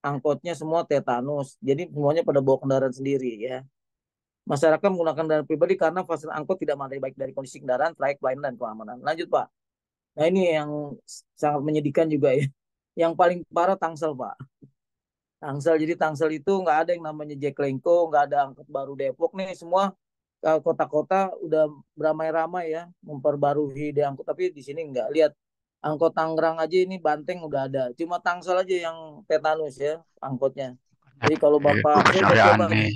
angkotnya semua tetanus. Jadi semuanya pada bawa kendaraan sendiri ya. Masyarakat menggunakan kendaraan pribadi karena fasilitas angkot tidak memadai baik dari kondisi kendaraan, trayek, pelayanan, dan keamanan. Lanjut Pak. Nah ini yang sangat menyedihkan juga ya. Yang paling parah Tangsel Pak. Tangsel, jadi Tangsel itu nggak ada yang namanya Jaklingko, nggak ada angkot baru Depok nih, semua kota-kota udah beramai-ramai ya memperbarui di angkot, tapi di sini nggak. Lihat angkot Tangerang aja ini Banteng udah ada, cuma Tangsel aja yang tetanus ya angkotnya. Jadi kalau Bapak, saya udah coba nih,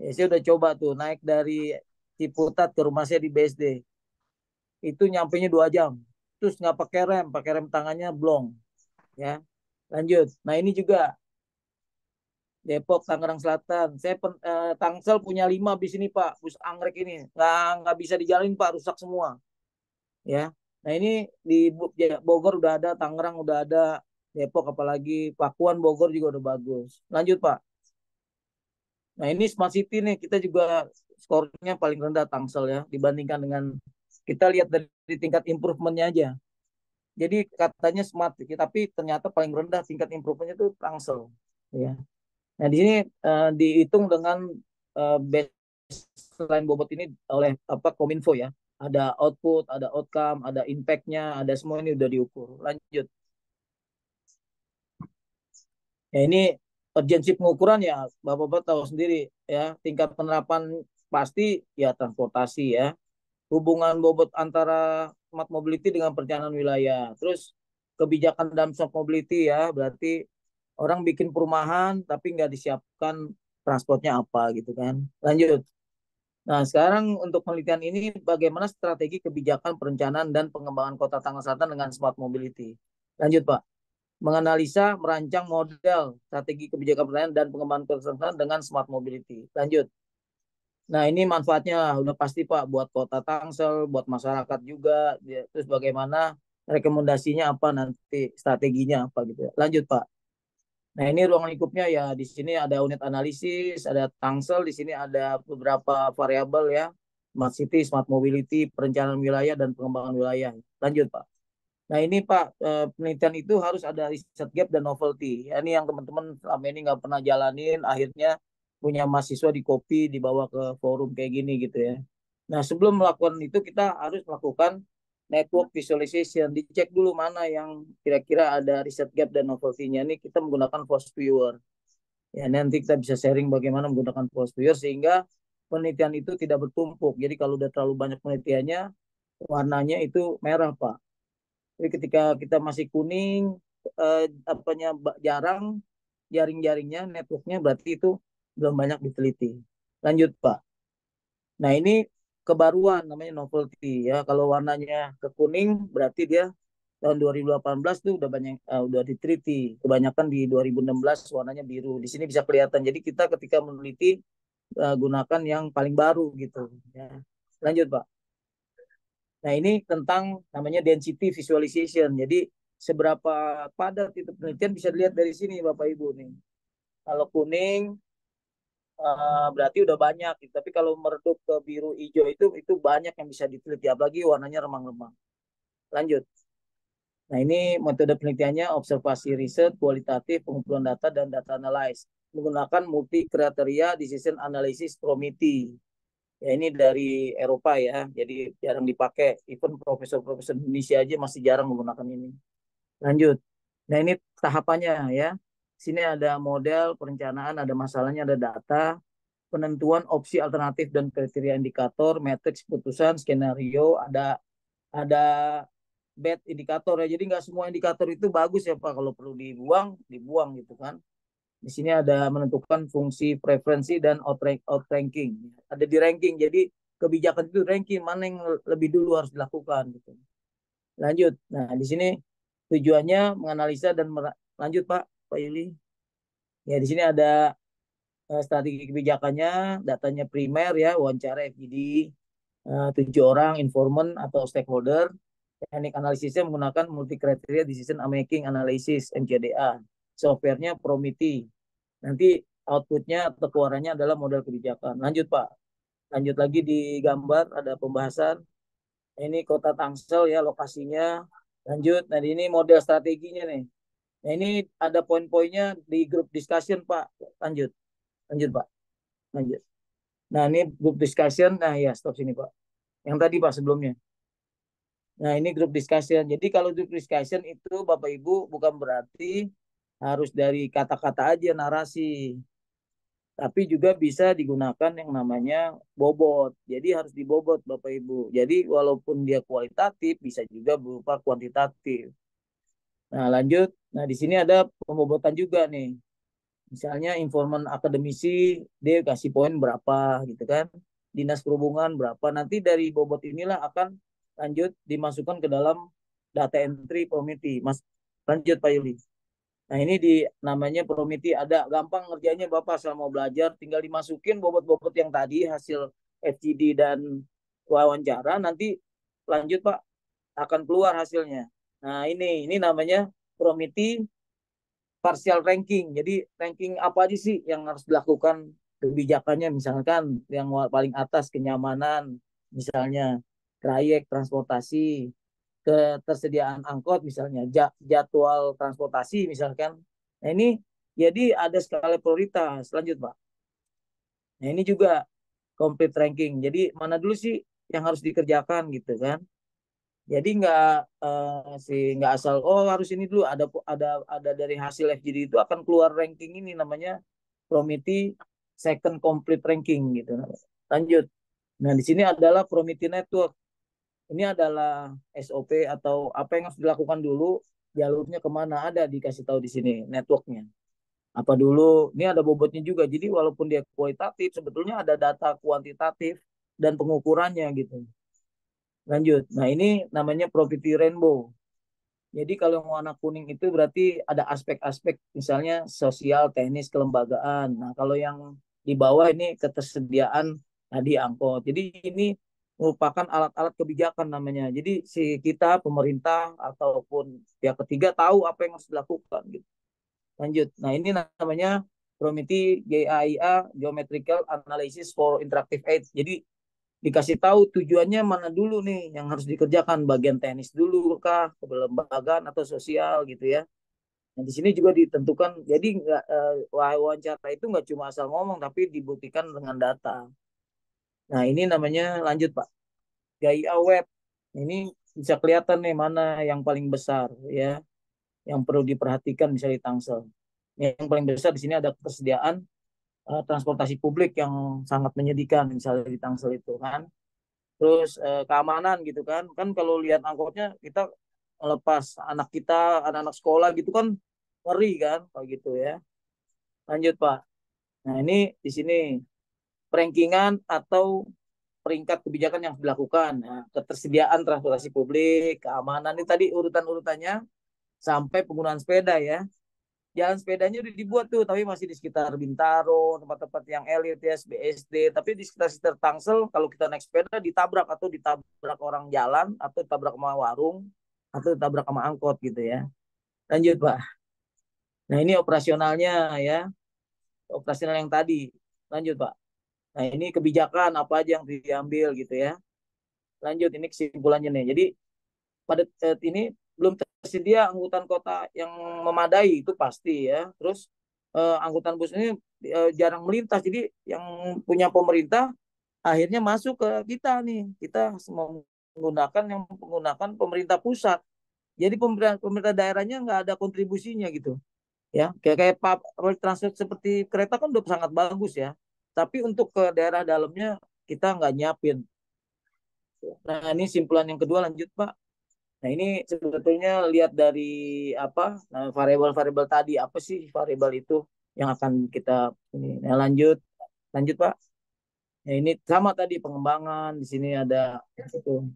ya, saya udah coba tuh naik dari Ciputat ke rumah saya di BSD, itu nyampenya 2 jam, terus nggak pakai rem tangannya blong, ya. Lanjut, nah ini juga Depok, Tangerang Selatan. Tangsel punya 5 bis ini Pak, bus anggrek ini nggak bisa dijalin Pak, rusak semua. Ya, nah ini di Bogor udah ada, Tangerang udah ada, Depok apalagi Pakuan, Bogor juga udah bagus. Lanjut Pak. Nah ini smart city nih, kita juga skornya paling rendah Tangsel ya, dibandingkan dengan kita lihat dari tingkat improvementnya aja. Jadi katanya smart, tapi ternyata paling rendah tingkat improvementnya itu Tangsel. Ya. Nah, di sini dihitung dengan baseline bobot ini oleh Kominfo ya. Ada output, ada outcome, ada impact-nya, ada semua ini udah diukur. Lanjut. Ya ini urgensi pengukuran ya, Bapak-bapak tahu sendiri ya, tingkat penerapan pasti ya transportasi ya. Hubungan bobot antara smart mobility dengan perencanaan wilayah. Terus kebijakan dalam smart mobility ya, berarti orang bikin perumahan tapi nggak disiapkan transportnya apa gitu kan. Lanjut. Nah sekarang untuk penelitian ini bagaimana strategi kebijakan perencanaan dan pengembangan kota Tangerang Selatan dengan smart mobility. Lanjut Pak. Menganalisa, merancang model strategi kebijakan perencanaan dan pengembangan kota Tangerang Selatan dengan smart mobility. Lanjut. Nah ini manfaatnya udah pasti Pak buat kota Tangsel, buat masyarakat juga. Terus bagaimana rekomendasinya apa nanti, strateginya apa gitu. Lanjut Pak. Nah, ini ruang lingkupnya ya, di sini ada unit analisis, ada Tangsel, di sini ada beberapa variabel ya, smart city, smart mobility, perencanaan wilayah, dan pengembangan wilayah. Lanjut Pak. Nah ini Pak, penelitian itu harus ada riset gap dan novelty. Ya, ini yang teman-teman selama ini nggak pernah jalanin, akhirnya punya mahasiswa di copy, dibawa ke forum kayak gini gitu ya. Nah sebelum melakukan itu kita harus melakukan network visualization, dicek dulu mana yang kira-kira ada riset gap dan novelty-nya. Ini kita menggunakan Force Viewer. Ya, nanti kita bisa sharing bagaimana menggunakan Force Viewer sehingga penelitian itu tidak bertumpuk. Jadi kalau udah terlalu banyak penelitiannya, warnanya itu merah, Pak. Jadi ketika kita masih kuning, jarang, jaring-jaringnya, networknya berarti itu belum banyak diteliti. Lanjut, Pak. Nah, ini kebaruan namanya novelty ya. Kalau warnanya ke kuning berarti dia tahun 2018 tuh udah banyak udah diteliti. Kebanyakan di 2016 warnanya biru. Di sini bisa kelihatan. Jadi kita ketika meneliti gunakan yang paling baru gitu ya. Lanjut, Pak. Nah, ini tentang namanya density visualization. Jadi seberapa padat itu penelitian bisa dilihat dari sini Bapak Ibu nih. Kalau kuning berarti udah banyak, tapi kalau meredup ke biru hijau itu banyak yang bisa diteliti, apalagi warnanya remang-remang. Lanjut. Nah, ini metode penelitiannya observasi riset, kualitatif, pengumpulan data, dan data analysis menggunakan multi kriteria decision analysis PROMITI. Ya, ini dari Eropa ya, jadi jarang dipakai. Even profesor-profesor Indonesia aja masih jarang menggunakan ini. Lanjut. Nah, ini tahapannya ya. Sini ada model perencanaan, ada masalahnya, ada data, penentuan opsi alternatif dan kriteria indikator, matriks putusan, skenario, ada bad indikator ya. Jadi nggak semua indikator itu bagus ya Pak. Kalau perlu dibuang gitu kan. Di sini ada menentukan fungsi preferensi dan outranking. Ada di ranking. Jadi kebijakan itu ranking mana yang lebih dulu harus dilakukan gitu. Lanjut. Nah, di sini tujuannya menganalisa dan lanjut Pak Yuli. Ya, di sini ada strategi kebijakannya, datanya primer ya, wawancara FGD, 7 orang informan atau stakeholder. Teknik analisisnya menggunakan multi criteria decision making analysis MCDA. Softwarenya Promiti. Nanti outputnya atau keluarannya adalah model kebijakan. Lanjut Pak. Lanjut lagi di gambar ada pembahasan. Ini kota Tangsel ya lokasinya. Lanjut. Nah ini model strateginya nih. Nah ini ada poin-poinnya di grup discussion Pak. Lanjut. Lanjut Pak. Lanjut. Nah ini grup discussion. Nah ya stop sini Pak. Yang tadi Pak sebelumnya. Nah ini grup discussion. Jadi kalau grup discussion itu Bapak Ibu bukan berarti harus dari kata-kata aja narasi. Tapi juga bisa digunakan yang namanya bobot. Jadi harus dibobot Bapak Ibu. Jadi walaupun dia kualitatif bisa juga berupa kuantitatif. Nah, lanjut. Nah, di sini ada pembobotan juga nih. Misalnya informan akademisi dia kasih poin berapa gitu kan. Dinas Perhubungan berapa. Nanti dari bobot inilah akan lanjut dimasukkan ke dalam data entry committee. Mas lanjut Pak Yuli. Nah ini di namanya Promiti ada gampang ngerjainnya Bapak selama mau belajar tinggal dimasukin bobot-bobot yang tadi hasil FGD dan wawancara nanti lanjut Pak akan keluar hasilnya. Nah ini namanya Promiti partial ranking. Jadi ranking apa aja sih yang harus dilakukan kebijakannya misalkan yang paling atas kenyamanan misalnya trayek transportasi ketersediaan angkot misalnya, jadwal transportasi misalkan. Nah ini jadi ada skala prioritas. Lanjut Pak. Nah ini juga complete ranking. Jadi mana dulu sih yang harus dikerjakan gitu kan? Jadi nggak asal harus ini dulu ada dari hasil FGD itu akan keluar ranking ini namanya Promiti second complete ranking gitu. Lanjut. Nah di sini adalah Promiti network. Ini adalah SOP atau apa yang harus dilakukan dulu, jalurnya kemana ada dikasih tahu di sini networknya. Apa dulu, ini ada bobotnya juga. Jadi walaupun dia kualitatif, sebetulnya ada data kuantitatif dan pengukurannya gitu. Lanjut. Nah ini namanya Property Rainbow. Jadi kalau yang warna kuning itu berarti ada aspek-aspek misalnya sosial, teknis, kelembagaan. Nah kalau yang di bawah ini ketersediaan tadi angkot. Jadi ini merupakan alat-alat kebijakan namanya. Jadi si kita pemerintah ataupun pihak ketiga tahu apa yang harus dilakukan gitu. Lanjut. Nah, ini namanya Promiti GAIA Geometrical Analysis for Interactive Aid. Jadi dikasih tahu tujuannya mana dulu nih yang harus dikerjakan, bagian teknis dulu kah, kelembagaan atau sosial gitu ya. Nah, di sini juga ditentukan. Jadi wawancara itu nggak cuma asal ngomong tapi dibuktikan dengan data. Nah, ini namanya lanjut Pak. GAIA web. Ini bisa kelihatan nih mana yang paling besar ya, yang perlu diperhatikan misalnya di Tangsel. Yang paling besar di sini ada ketersediaan transportasi publik yang sangat menyedihkan misalnya di Tangsel itu kan. Terus keamanan gitu kan. Kan kalau lihat angkotnya kita lepas anak kita, anak-anak sekolah gitu kan ngeri kan kayak gitu ya. Lanjut Pak. Nah, ini di sini rankingan atau peringkat kebijakan yang dilakukan. Nah, ketersediaan transportasi publik, keamanan ini tadi urutan-urutannya sampai penggunaan sepeda ya. Jalan sepedanya udah dibuat tuh, tapi masih di sekitar Bintaro, tempat-tempat yang elit ya, BSD. Tapi di sekitar-sekitar Tangsel, kalau kita naik sepeda ditabrak atau ditabrak orang jalan, atau ditabrak sama warung, atau ditabrak sama angkot gitu ya. Lanjut Pak. Nah ini operasionalnya ya, operasional yang tadi. Lanjut Pak. Nah ini kebijakan apa aja yang diambil gitu ya. Lanjut, ini kesimpulannya nih. Jadi pada saat ini belum tersedia angkutan kota yang memadai, itu pasti ya. Terus angkutan bus ini jarang melintas. Jadi yang punya pemerintah akhirnya masuk ke kita nih. Kita menggunakan pemerintah pusat. Jadi pemerintah daerahnya nggak ada kontribusinya gitu. Ya, kayak public transport seperti kereta kan udah sangat bagus ya. Tapi untuk ke daerah dalamnya kita nggak nyiapin. Nah, ini simpulan yang kedua, lanjut Pak. Nah, ini sebetulnya lihat dari apa? Nah, variabel-variabel tadi apa sih variabel itu yang akan kita ini. Nah, lanjut Pak. Nah, ini sama tadi pengembangan, di sini ada itu.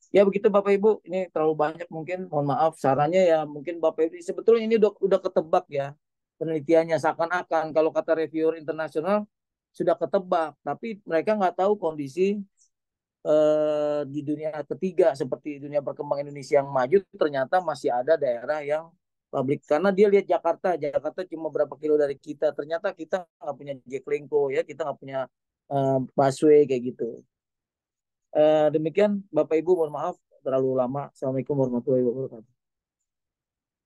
Ya begitu Bapak Ibu, ini terlalu banyak mungkin, mohon maaf. Sarannya ya mungkin Bapak Ibu sebetulnya ini udah ketebak ya penelitiannya, seakan-akan kalau kata reviewer internasional sudah ketebak, tapi mereka nggak tahu kondisi di dunia ketiga seperti dunia berkembang Indonesia yang maju, ternyata masih ada daerah yang publik, karena dia lihat Jakarta cuma berapa kilo dari kita, ternyata kita nggak punya Jaklingko ya, kita nggak punya busway kayak gitu. Demikian Bapak Ibu, mohon maaf terlalu lama. Assalamualaikum warahmatullahi wabarakatuh.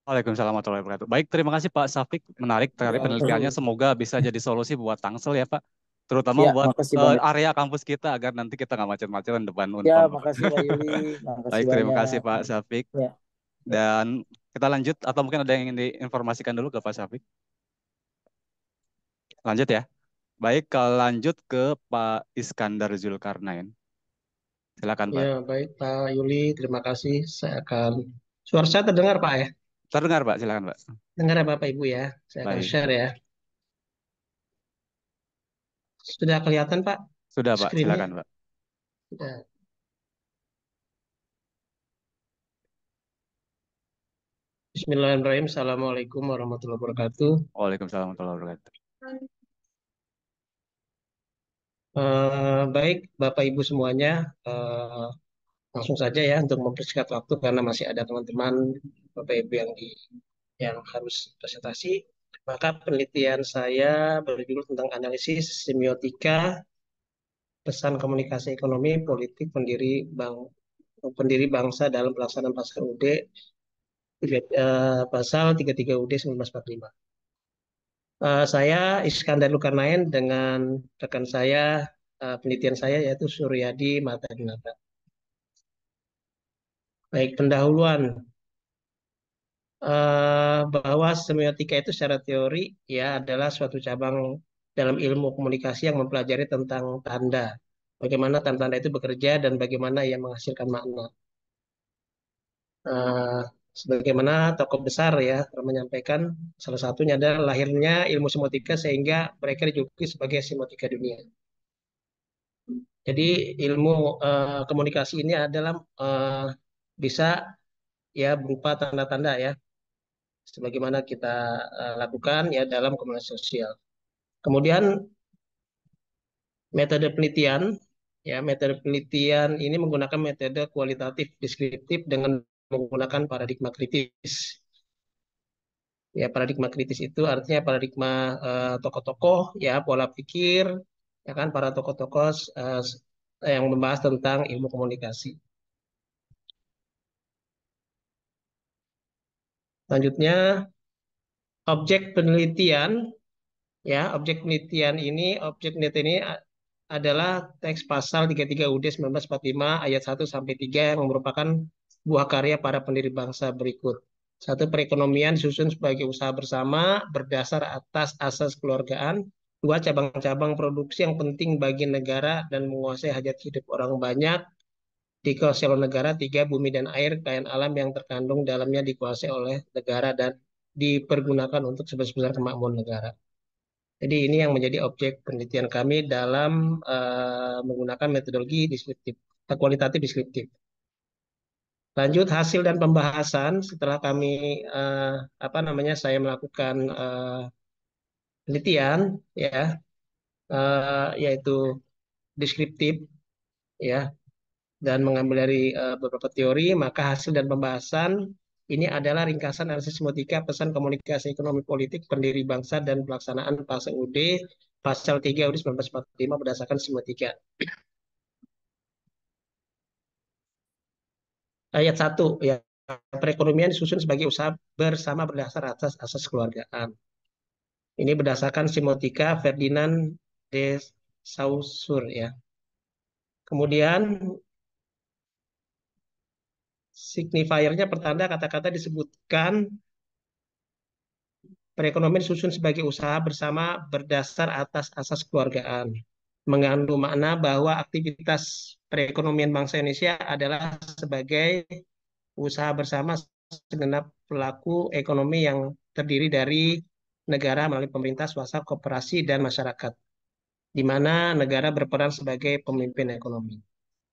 Waalaikumsalam warahmatullahi wabarakatuh. Baik, terima kasih Pak Safik. Menarik dari penelitiannya. Semoga bisa jadi solusi buat Tangsel ya Pak. Terutama Ya, buat makasih banyak. area kampus kita agar nanti kita nggak macet-macetan depan Ya, Unpam. makasih Pak Yuli. Makasih Baik, terima kasih banyak. Pak Safik. Ya. Dan kita lanjut, atau mungkin ada yang ingin diinformasikan dulu ke Pak Safik? Lanjut ya. Baik, kalau lanjut ke Pak Iskandar Zulkarnain. Silakan Pak. Ya, baik Pak Yuli, terima kasih. Saya akan, suara saya terdengar Pak ya? Terdengar Pak, silakan Pak. Dengar ya Bapak Ibu ya. Saya akan Baik. share ya. Sudah kelihatan Pak? Sudah Pak, Screen-nya? silakan Pak. Sudah. Bismillahirrahmanirrahim. Assalamualaikum warahmatullahi wabarakatuh. Waalaikumsalam warahmatullahi wabarakatuh. Baik Bapak Ibu semuanya, langsung saja ya untuk mempersingkat waktu karena masih ada teman-teman Bapak Ibu yang harus presentasi. Maka penelitian saya berjudul tentang analisis semiotika pesan komunikasi ekonomi politik pendiri bangsa dalam pelaksanaan pasal UD pasal 33 UD 1945. Saya Iskandar Lukarnain dengan rekan saya penelitian saya yaitu Suryadi Martadinata. Baik, pendahuluan bahwa semiotika itu secara teori ya adalah suatu cabang dalam ilmu komunikasi yang mempelajari tentang tanda, bagaimana tanda-tanda itu bekerja dan bagaimana ia menghasilkan makna. Sebagaimana tokoh besar ya menyampaikan, salah satunya adalah lahirnya ilmu semiotika sehingga mereka dijuluki sebagai semiotika dunia. Jadi ilmu komunikasi ini adalah bisa ya berupa tanda-tanda ya, sebagaimana kita lakukan ya dalam komunikasi sosial. Kemudian metode penelitian ini menggunakan metode kualitatif deskriptif dengan menggunakan paradigma kritis. Ya, paradigma kritis itu artinya paradigma tokoh-tokoh ya, pola pikir ya kan, para tokoh-tokoh yang membahas tentang ilmu komunikasi. Selanjutnya objek penelitian objek penelitian ini adalah teks pasal 33 UUD 1945 ayat 1 sampai 3 yang merupakan buah karya para pendiri bangsa berikut. Satu, perekonomian disusun sebagai usaha bersama berdasar atas asas kekeluargaan. Dua, cabang-cabang produksi yang penting bagi negara dan menguasai hajat hidup orang banyak dikuasai oleh negara. Tiga, bumi dan air, kekayaan alam yang terkandung dalamnya dikuasai oleh negara dan dipergunakan untuk sebesar-besar kemakmuran negara. Jadi ini yang menjadi objek penelitian kami dalam menggunakan metodologi deskriptif, kualitatif deskriptif. Lanjut hasil dan pembahasan setelah kami saya melakukan penelitian ya, yaitu deskriptif ya, dan mengambil dari beberapa teori, maka hasil dan pembahasan ini adalah ringkasan analisis semiotika pesan komunikasi ekonomi politik pendiri bangsa dan pelaksanaan pasal UD pasal 3 UD 1945 berdasarkan semiotika. Ayat 1 ya, perekonomian disusun sebagai usaha bersama berdasar atas asas keluargaan. Ini berdasarkan semiotika Ferdinand de Saussure ya. Kemudian signifiernya pertanda kata-kata disebutkan perekonomian disusun sebagai usaha bersama berdasar atas asas keluargaan. Mengandung makna bahwa aktivitas perekonomian bangsa Indonesia adalah sebagai usaha bersama segenap pelaku ekonomi yang terdiri dari negara melalui pemerintah, swasta, koperasi, dan masyarakat, di mana negara berperan sebagai pemimpin ekonomi.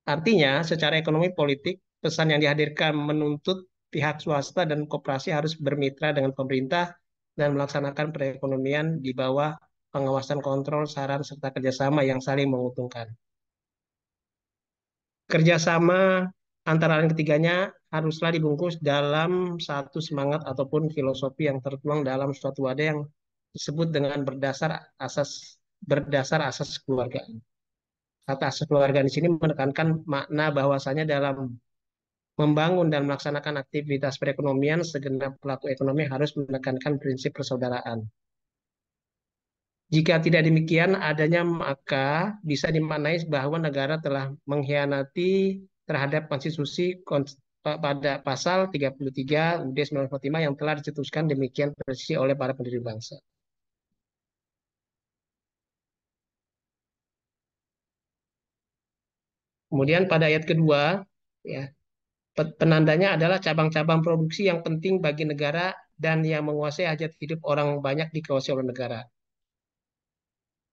Artinya, secara ekonomi politik, pesan yang dihadirkan menuntut pihak swasta dan koperasi harus bermitra dengan pemerintah dan melaksanakan perekonomian di bawah pengawasan kontrol, saran, serta kerjasama yang saling menguntungkan. Kerjasama antara lain ketiganya haruslah dibungkus dalam satu semangat ataupun filosofi yang tertuang dalam suatu wadah yang disebut dengan berdasar asas keluargaan. Kata asas keluargaan di sini menekankan makna bahwasanya dalam membangun dan melaksanakan aktivitas perekonomian, segenap pelaku ekonomi harus menekankan prinsip persaudaraan. Jika tidak demikian adanya, maka bisa dimaknai bahwa negara telah mengkhianati terhadap konstitusi pada pasal 33 UUD 1945 yang telah dicetuskan demikian presisi oleh para pendiri bangsa. Kemudian pada ayat kedua, ya, penandanya adalah cabang-cabang produksi yang penting bagi negara dan yang menguasai hajat hidup orang banyak dikuasai oleh negara.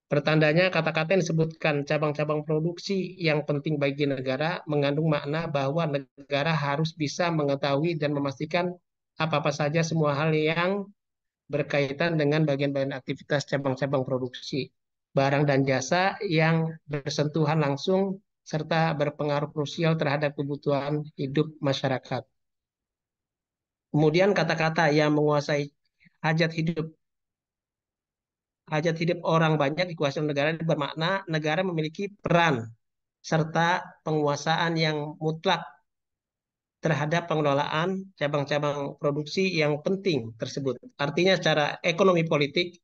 Pertandanya kata-kata yang disebutkan cabang-cabang produksi yang penting bagi negara mengandung makna bahwa negara harus bisa mengetahui dan memastikan apa-apa saja semua hal yang berkaitan dengan bagian-bagian aktivitas cabang-cabang produksi, barang dan jasa yang bersentuhan langsung serta berpengaruh krusial terhadap kebutuhan hidup masyarakat. Kemudian kata-kata yang menguasai hajat hidup orang banyak dikuasai oleh negara bermakna negara memiliki peran serta penguasaan yang mutlak terhadap pengelolaan cabang-cabang produksi yang penting tersebut. Artinya secara ekonomi politik,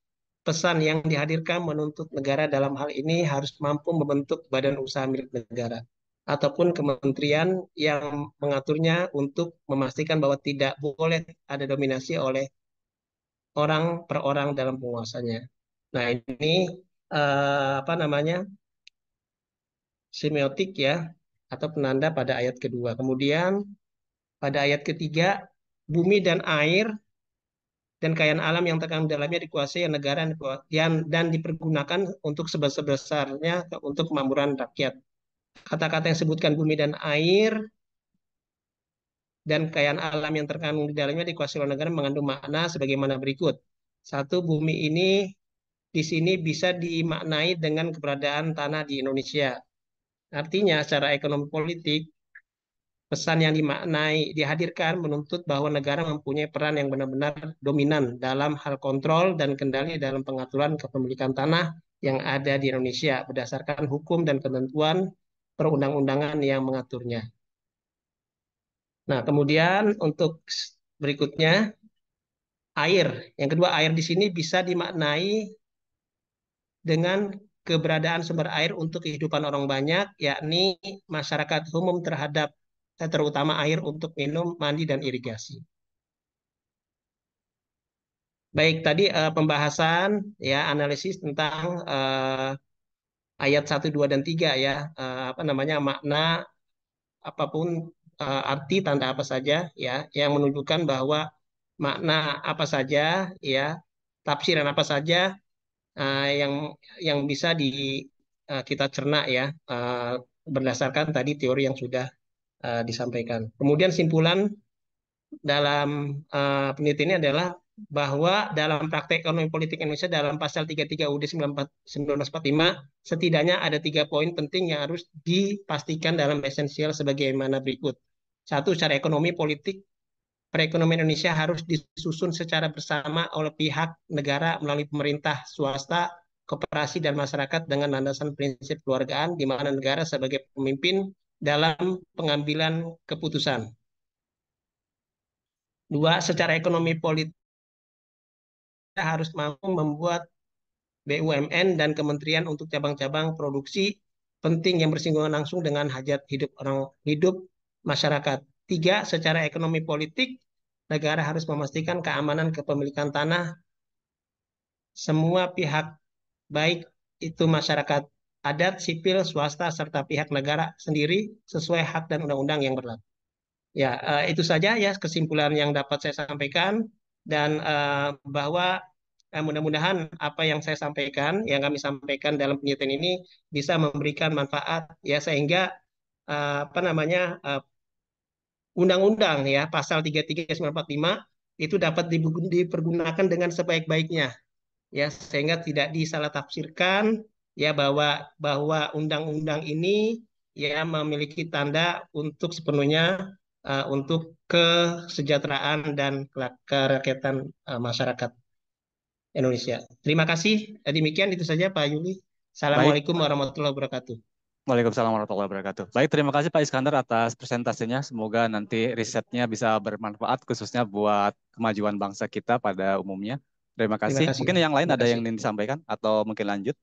pesan yang dihadirkan menuntut negara dalam hal ini harus mampu membentuk badan usaha milik negara ataupun kementerian yang mengaturnya untuk memastikan bahwa tidak boleh ada dominasi oleh orang per orang dalam penguasanya. Nah, ini semiotik ya, atau penanda pada ayat kedua. Kemudian pada ayat ketiga, bumi dan air dan kekayaan alam yang terkandung dalamnya dikuasai negara dan dipergunakan untuk sebesar-besarnya untuk kemakmuran rakyat. Kata-kata yang disebutkan bumi dan air dan kekayaan alam yang terkandung di dalamnya dikuasai oleh negara mengandung makna sebagaimana berikut. Satu, bumi ini di sini bisa dimaknai dengan keberadaan tanah di Indonesia. Artinya secara ekonomi politik, pesan yang dihadirkan menuntut bahwa negara mempunyai peran yang benar-benar dominan dalam hal kontrol dan kendali dalam pengaturan kepemilikan tanah yang ada di Indonesia berdasarkan hukum dan ketentuan perundang-undangan yang mengaturnya. Nah, kemudian untuk berikutnya, air. Yang kedua, air di sini bisa dimaknai dengan keberadaan sumber air untuk kehidupan orang banyak, yakni masyarakat umum terutama air untuk minum, mandi, dan irigasi. Baik, tadi pembahasan ya analisis tentang ayat 1, 2, dan 3 ya, makna apapun, arti tanda apa saja ya yang menunjukkan bahwa makna apa saja ya, tafsiran apa saja yang bisa kita cerna ya, berdasarkan tadi teori yang sudah disampaikan. Kemudian simpulan dalam penelitian ini adalah bahwa dalam praktek ekonomi politik Indonesia dalam pasal 33 UUD 1945 setidaknya ada 3 poin penting yang harus dipastikan dalam esensial sebagaimana berikut. Satu, secara ekonomi politik perekonomian Indonesia harus disusun secara bersama oleh pihak negara melalui pemerintah, swasta, koperasi, dan masyarakat dengan landasan prinsip keluargaan di mana negara sebagai pemimpin dalam pengambilan keputusan. Dua, secara ekonomi politik harus mampu membuat BUMN dan kementerian untuk cabang-cabang produksi penting yang bersinggungan langsung dengan hajat hidup masyarakat. Tiga, secara ekonomi politik negara harus memastikan keamanan kepemilikan tanah semua pihak, baik itu masyarakat adat, sipil, swasta, serta pihak negara sendiri sesuai hak dan undang-undang yang berlaku. Ya, itu saja ya kesimpulan yang dapat saya sampaikan, dan bahwa mudah-mudahan apa yang saya sampaikan, yang kami sampaikan dalam penelitian ini bisa memberikan manfaat ya, sehingga apa namanya undang-undang ya pasal 33/1945 itu dapat dipergunakan dengan sebaik-baiknya ya, sehingga tidak disalah tafsirkan ya, bahwa undang-undang ini ya memiliki tanda untuk sepenuhnya untuk kesejahteraan dan kerakyatan masyarakat Indonesia. Terima kasih. Demikian itu saja Pak Yuli. Baik, Assalamualaikum warahmatullahi wabarakatuh. Waalaikumsalam warahmatullahi wabarakatuh. Baik, terima kasih Pak Iskandar atas presentasinya. Semoga nanti risetnya bisa bermanfaat khususnya buat kemajuan bangsa kita pada umumnya. Terima Terima kasih. kasih. Mungkin yang lain Terima ada yang kasih. ingin disampaikan atau mungkin lanjut?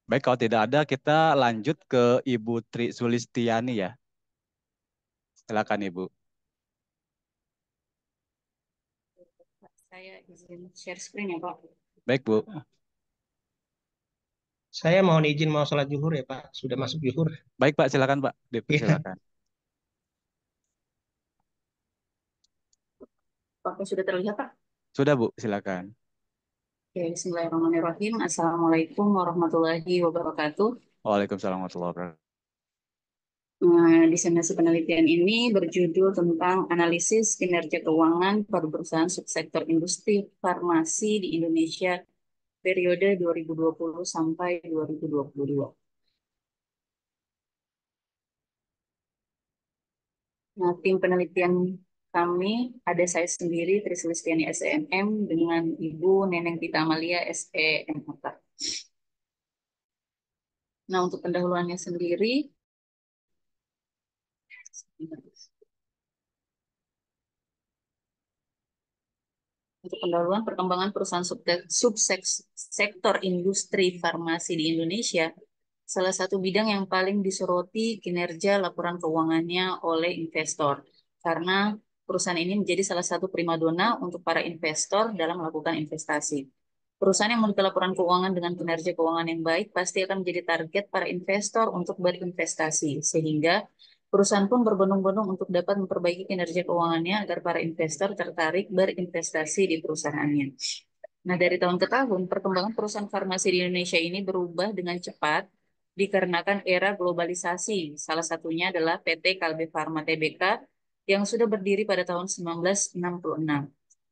Baik, kalau tidak ada kita lanjut ke Ibu Tri Sulistiani ya. Silakan Ibu. Saya izin share screen ya Pak. Baik Bu. Saya mohon izin mau sholat zuhur ya Pak. Sudah masuk zuhur. Baik Pak, silakan Pak. Silakan. Oke, sudah terlihat Pak? Sudah Bu, silakan. Oke, bismillahirrahmanirrahim. Assalamualaikum warahmatullahi wabarakatuh. Waalaikumsalam warahmatullahi wabarakatuh. Diseminasi penelitian ini berjudul tentang analisis kinerja keuangan pada perusahaan subsektor industri farmasi di Indonesia periode 2020 sampai 2022. Nah, tim penelitian kami ada saya sendiri, Tri Sulistiani SEMM, dengan Ibu Neneng Tita Amalia SEMK. Nah, untuk pendahuluannya sendiri, untuk pendahuluan perkembangan perusahaan subsektor industri farmasi di Indonesia, salah satu bidang yang paling disoroti kinerja laporan keuangannya oleh investor, karena perusahaan ini menjadi salah satu primadona untuk para investor dalam melakukan investasi. Perusahaan yang memiliki laporan keuangan dengan kinerja keuangan yang baik pasti akan menjadi target para investor untuk berinvestasi, sehingga perusahaan pun berbondong-bondong untuk dapat memperbaiki kinerja keuangannya agar para investor tertarik berinvestasi di perusahaannya. Nah, dari tahun ke tahun, perkembangan perusahaan farmasi di Indonesia ini berubah dengan cepat dikarenakan era globalisasi. Salah satunya adalah PT Kalbe Farma Tbk yang sudah berdiri pada tahun 1966.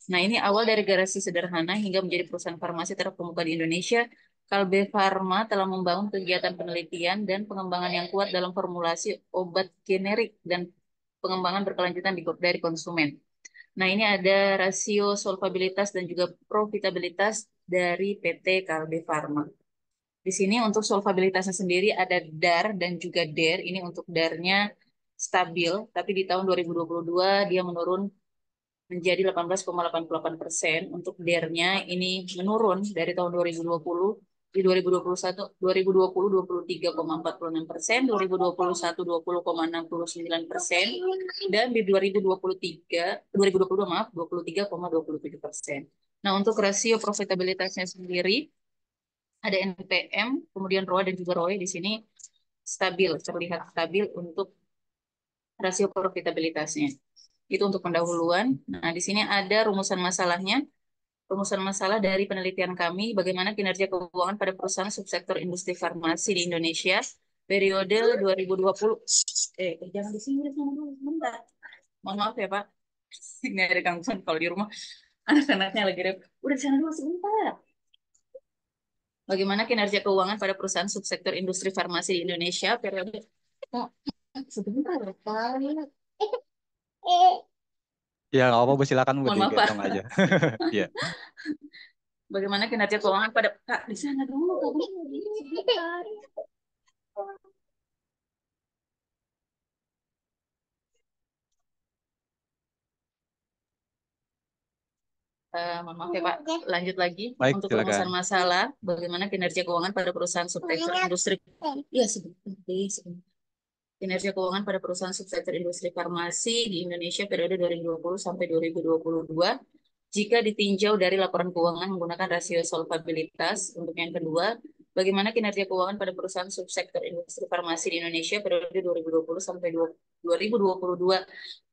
Nah, ini awal dari garasi sederhana hingga menjadi perusahaan farmasi terkemuka di Indonesia. Kalbe Farma telah membangun kegiatan penelitian dan pengembangan yang kuat dalam formulasi obat generik dan pengembangan berkelanjutan dari konsumen. Nah, ini ada rasio solvabilitas dan juga profitabilitas dari PT Kalbe Farma. Di sini untuk solvabilitasnya sendiri ada DAR dan juga DER. Ini untuk DAR-nya stabil, tapi di tahun 2022 dia menurun menjadi 18,88%. Untuk DER-nya ini menurun dari tahun 2020. Di 2021, 2020 23,46%, 2021 20,69%, dan di 2022 maaf 23,27%. Nah, untuk rasio profitabilitasnya sendiri ada NPM, kemudian ROA dan juga ROE di sini stabil, terlihat stabil untuk rasio profitabilitasnya. Itu untuk pendahuluan. Nah, di sini ada rumusan masalahnya. Rumusan masalah dari penelitian kami, bagaimana kinerja keuangan pada perusahaan subsektor industri farmasi di Indonesia periode 2020. Jangan di sini, dulu sebentar. Mohon maaf ya, Pak. Ini ada gangguan kalau di rumah. Anak-anaknya lagi udah di sana dulu sebentar. Bagaimana kinerja keuangan pada perusahaan subsektor industri farmasi di Indonesia periode sebentar ya, Pak. Ya, nggak apa-apa, silakan Bu, Mohon maaf, Pak. digendong aja. Iya. Bagaimana kinerja keuangan pada Kak di sana dulu, Kak. Sebentar. Mohon maaf ya Pak, lanjut lagi. Baik, Untuk silakan. rumusan masalah, bagaimana kinerja keuangan pada perusahaan subsektor industri. Iya, sebentar, please. Kinerja keuangan pada perusahaan subsektor industri farmasi di Indonesia periode 2020 sampai 2022 jika ditinjau dari laporan keuangan menggunakan rasio solvabilitas. Untuk yang kedua, bagaimana kinerja keuangan pada perusahaan subsektor industri farmasi di Indonesia periode 2020 sampai 2022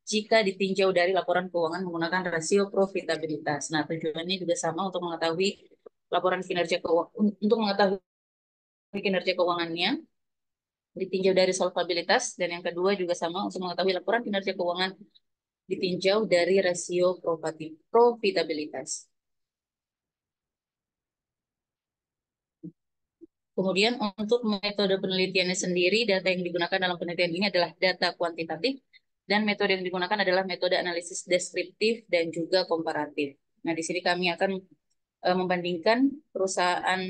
jika ditinjau dari laporan keuangan menggunakan rasio profitabilitas. Nah, tujuannya juga sama untuk mengetahui laporan kinerja keuangan, untuk mengetahui kinerja keuangannya ditinjau dari solvabilitas, dan yang kedua juga sama untuk mengetahui laporan kinerja keuangan ditinjau dari rasio profitabilitas. Kemudian untuk metode penelitiannya sendiri, data yang digunakan dalam penelitian ini adalah data kuantitatif, dan metode yang digunakan adalah metode analisis deskriptif dan juga komparatif. Nah, di sini kami akan membandingkan perusahaan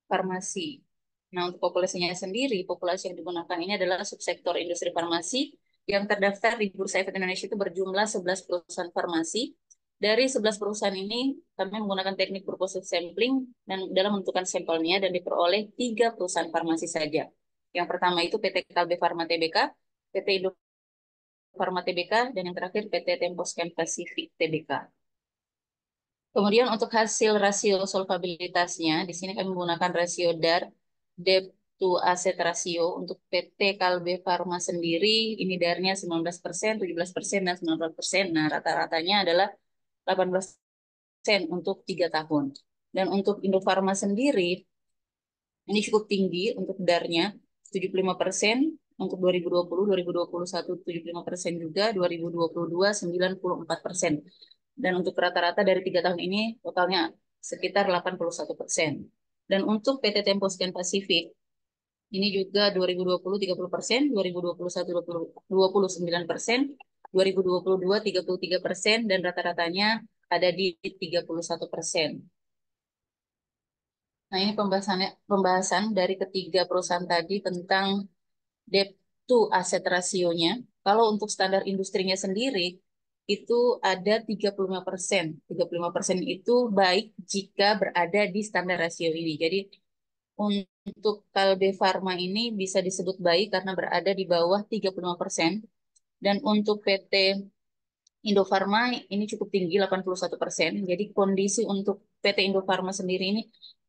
farmasi. Nah, untuk populasinya sendiri, populasi yang digunakan ini adalah subsektor industri farmasi yang terdaftar di Bursa Efek Indonesia itu berjumlah 11 perusahaan farmasi. Dari 11 perusahaan ini, kami menggunakan teknik purposive sampling dan dalam menentukan sampelnya dan diperoleh 3 perusahaan farmasi saja. Yang pertama itu PT Kalbe Farma Tbk, PT Indo Farma Tbk, dan yang terakhir PT Temposcan Pacific Tbk. Kemudian untuk hasil rasio solvabilitasnya, di sini kami menggunakan rasio DAR, debt to asset ratio. Untuk PT Kalbe Farma sendiri, ini DAR-nya 19%, 17%, dan 19%. Nah, rata-ratanya adalah 18% untuk 3 tahun. Dan untuk Indofarma sendiri, ini cukup tinggi untuk DAR-nya, 75%, untuk 2020, 2021 75% juga, 2022 94%. Dan untuk rata-rata dari 3 tahun ini totalnya sekitar 81%. Dan untuk PT Temposcan Pacific, ini juga 2020 30%, 2021 29%, 2022 33%, dan rata-ratanya ada di 31%. Nah, ini pembahasan dari ketiga perusahaan tadi tentang debt to asset rasionya. Kalau untuk standar industrinya sendiri, itu ada 35%. 35% itu baik jika berada di standar rasio ini. Jadi, untuk Kalbe Farma ini bisa disebut baik karena berada di bawah 35%. Dan untuk PT Indofarma ini cukup tinggi, 81%. Jadi kondisi untuk PT Indofarma sendiri ini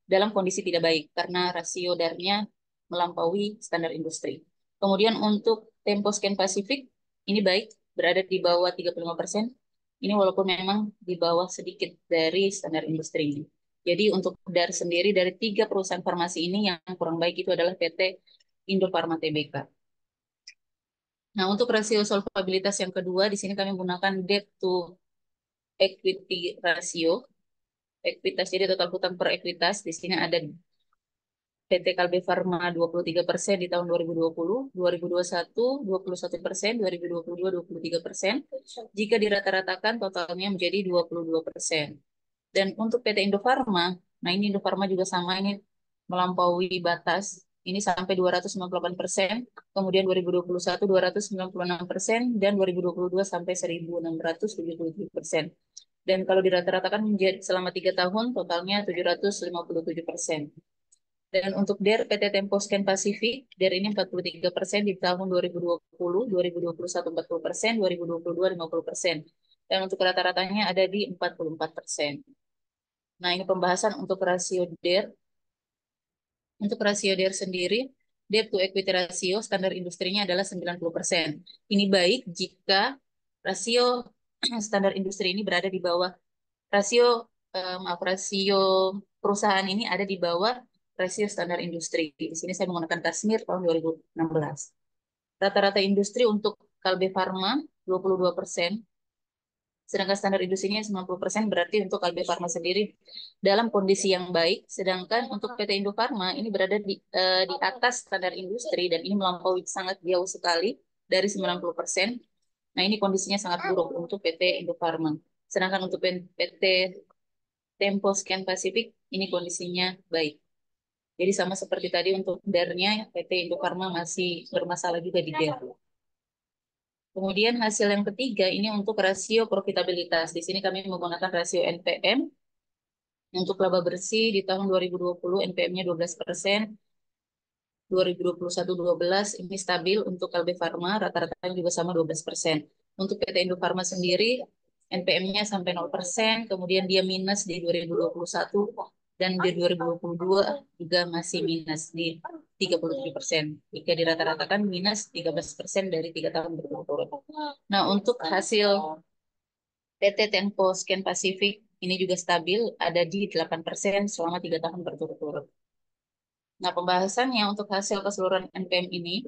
dalam kondisi tidak baik karena rasio DAR-nya melampaui standar industri. Kemudian untuk Temposcan Pacific ini baik, berada di bawah 35%. Ini walaupun memang di bawah sedikit dari standar industri ini. Jadi untuk DAR sendiri dari 3 perusahaan farmasi ini yang kurang baik itu adalah PT Indofarma Tbk. Nah, untuk rasio solvabilitas yang kedua, di sini kami menggunakan debt to equity ratio. Ekuitas, jadi total hutang per ekuitas. Di sini ada PT Kalbe Farma 23% di tahun 2020, 2021 21%, 2022 23%. Jika dirata-ratakan totalnya menjadi 22%. Dan untuk PT Indofarma, nah ini Indofarma juga sama, ini melampaui batas. Ini sampai 298%, kemudian 2021 296%, dan 2022 sampai 1677%. Dan kalau dirata-ratakan menjadi selama 3 tahun, totalnya 757%. Dan untuk DER PT Temposcan Pacific, DER ini 43% di tahun 2020, 2021 40%, 2022 50%. Dan untuk rata-ratanya ada di 44%. Nah, ini pembahasan untuk rasio DER. Untuk rasio DER sendiri, debt to equity ratio standar industrinya adalah 90%. Ini baik jika rasio standar industri ini berada di bawah rasio rasio perusahaan ini ada di bawah rasio standar industri. Di sini saya menggunakan Tasmir tahun 2016. Rata-rata industri untuk Kalbe Farma 22%, sedangkan standar industrinya 90%, berarti untuk Kalbe Farma sendiri dalam kondisi yang baik, sedangkan untuk PT Indofarma ini berada di atas standar industri dan ini melampaui sangat jauh sekali dari 90%. Nah, ini kondisinya sangat buruk untuk PT Indofarma. Sedangkan untuk PT Tempo Scan Pacific ini kondisinya baik. Jadi sama seperti tadi untuk DER-nya, PT Indofarma masih bermasalah juga di DER. Kemudian hasil yang ketiga ini untuk rasio profitabilitas. Di sini kami menggunakan rasio NPM. Untuk laba bersih di tahun 2020 NPM-nya 12%, 2021 12, ini stabil untuk Kalbe Farma, rata-rata juga sama 12%. Untuk PT Indofarma sendiri NPM-nya sampai 0%, kemudian dia minus di 2021 dan di 2022 juga masih minus di 37%. Jika dirata-ratakan minus 13% dari 3 tahun berturut-turut. Nah, untuk hasil PT Tempo Scan Pacific ini juga stabil, ada di 8% selama 3 tahun berturut-turut. Nah, pembahasannya untuk hasil keseluruhan NPM ini,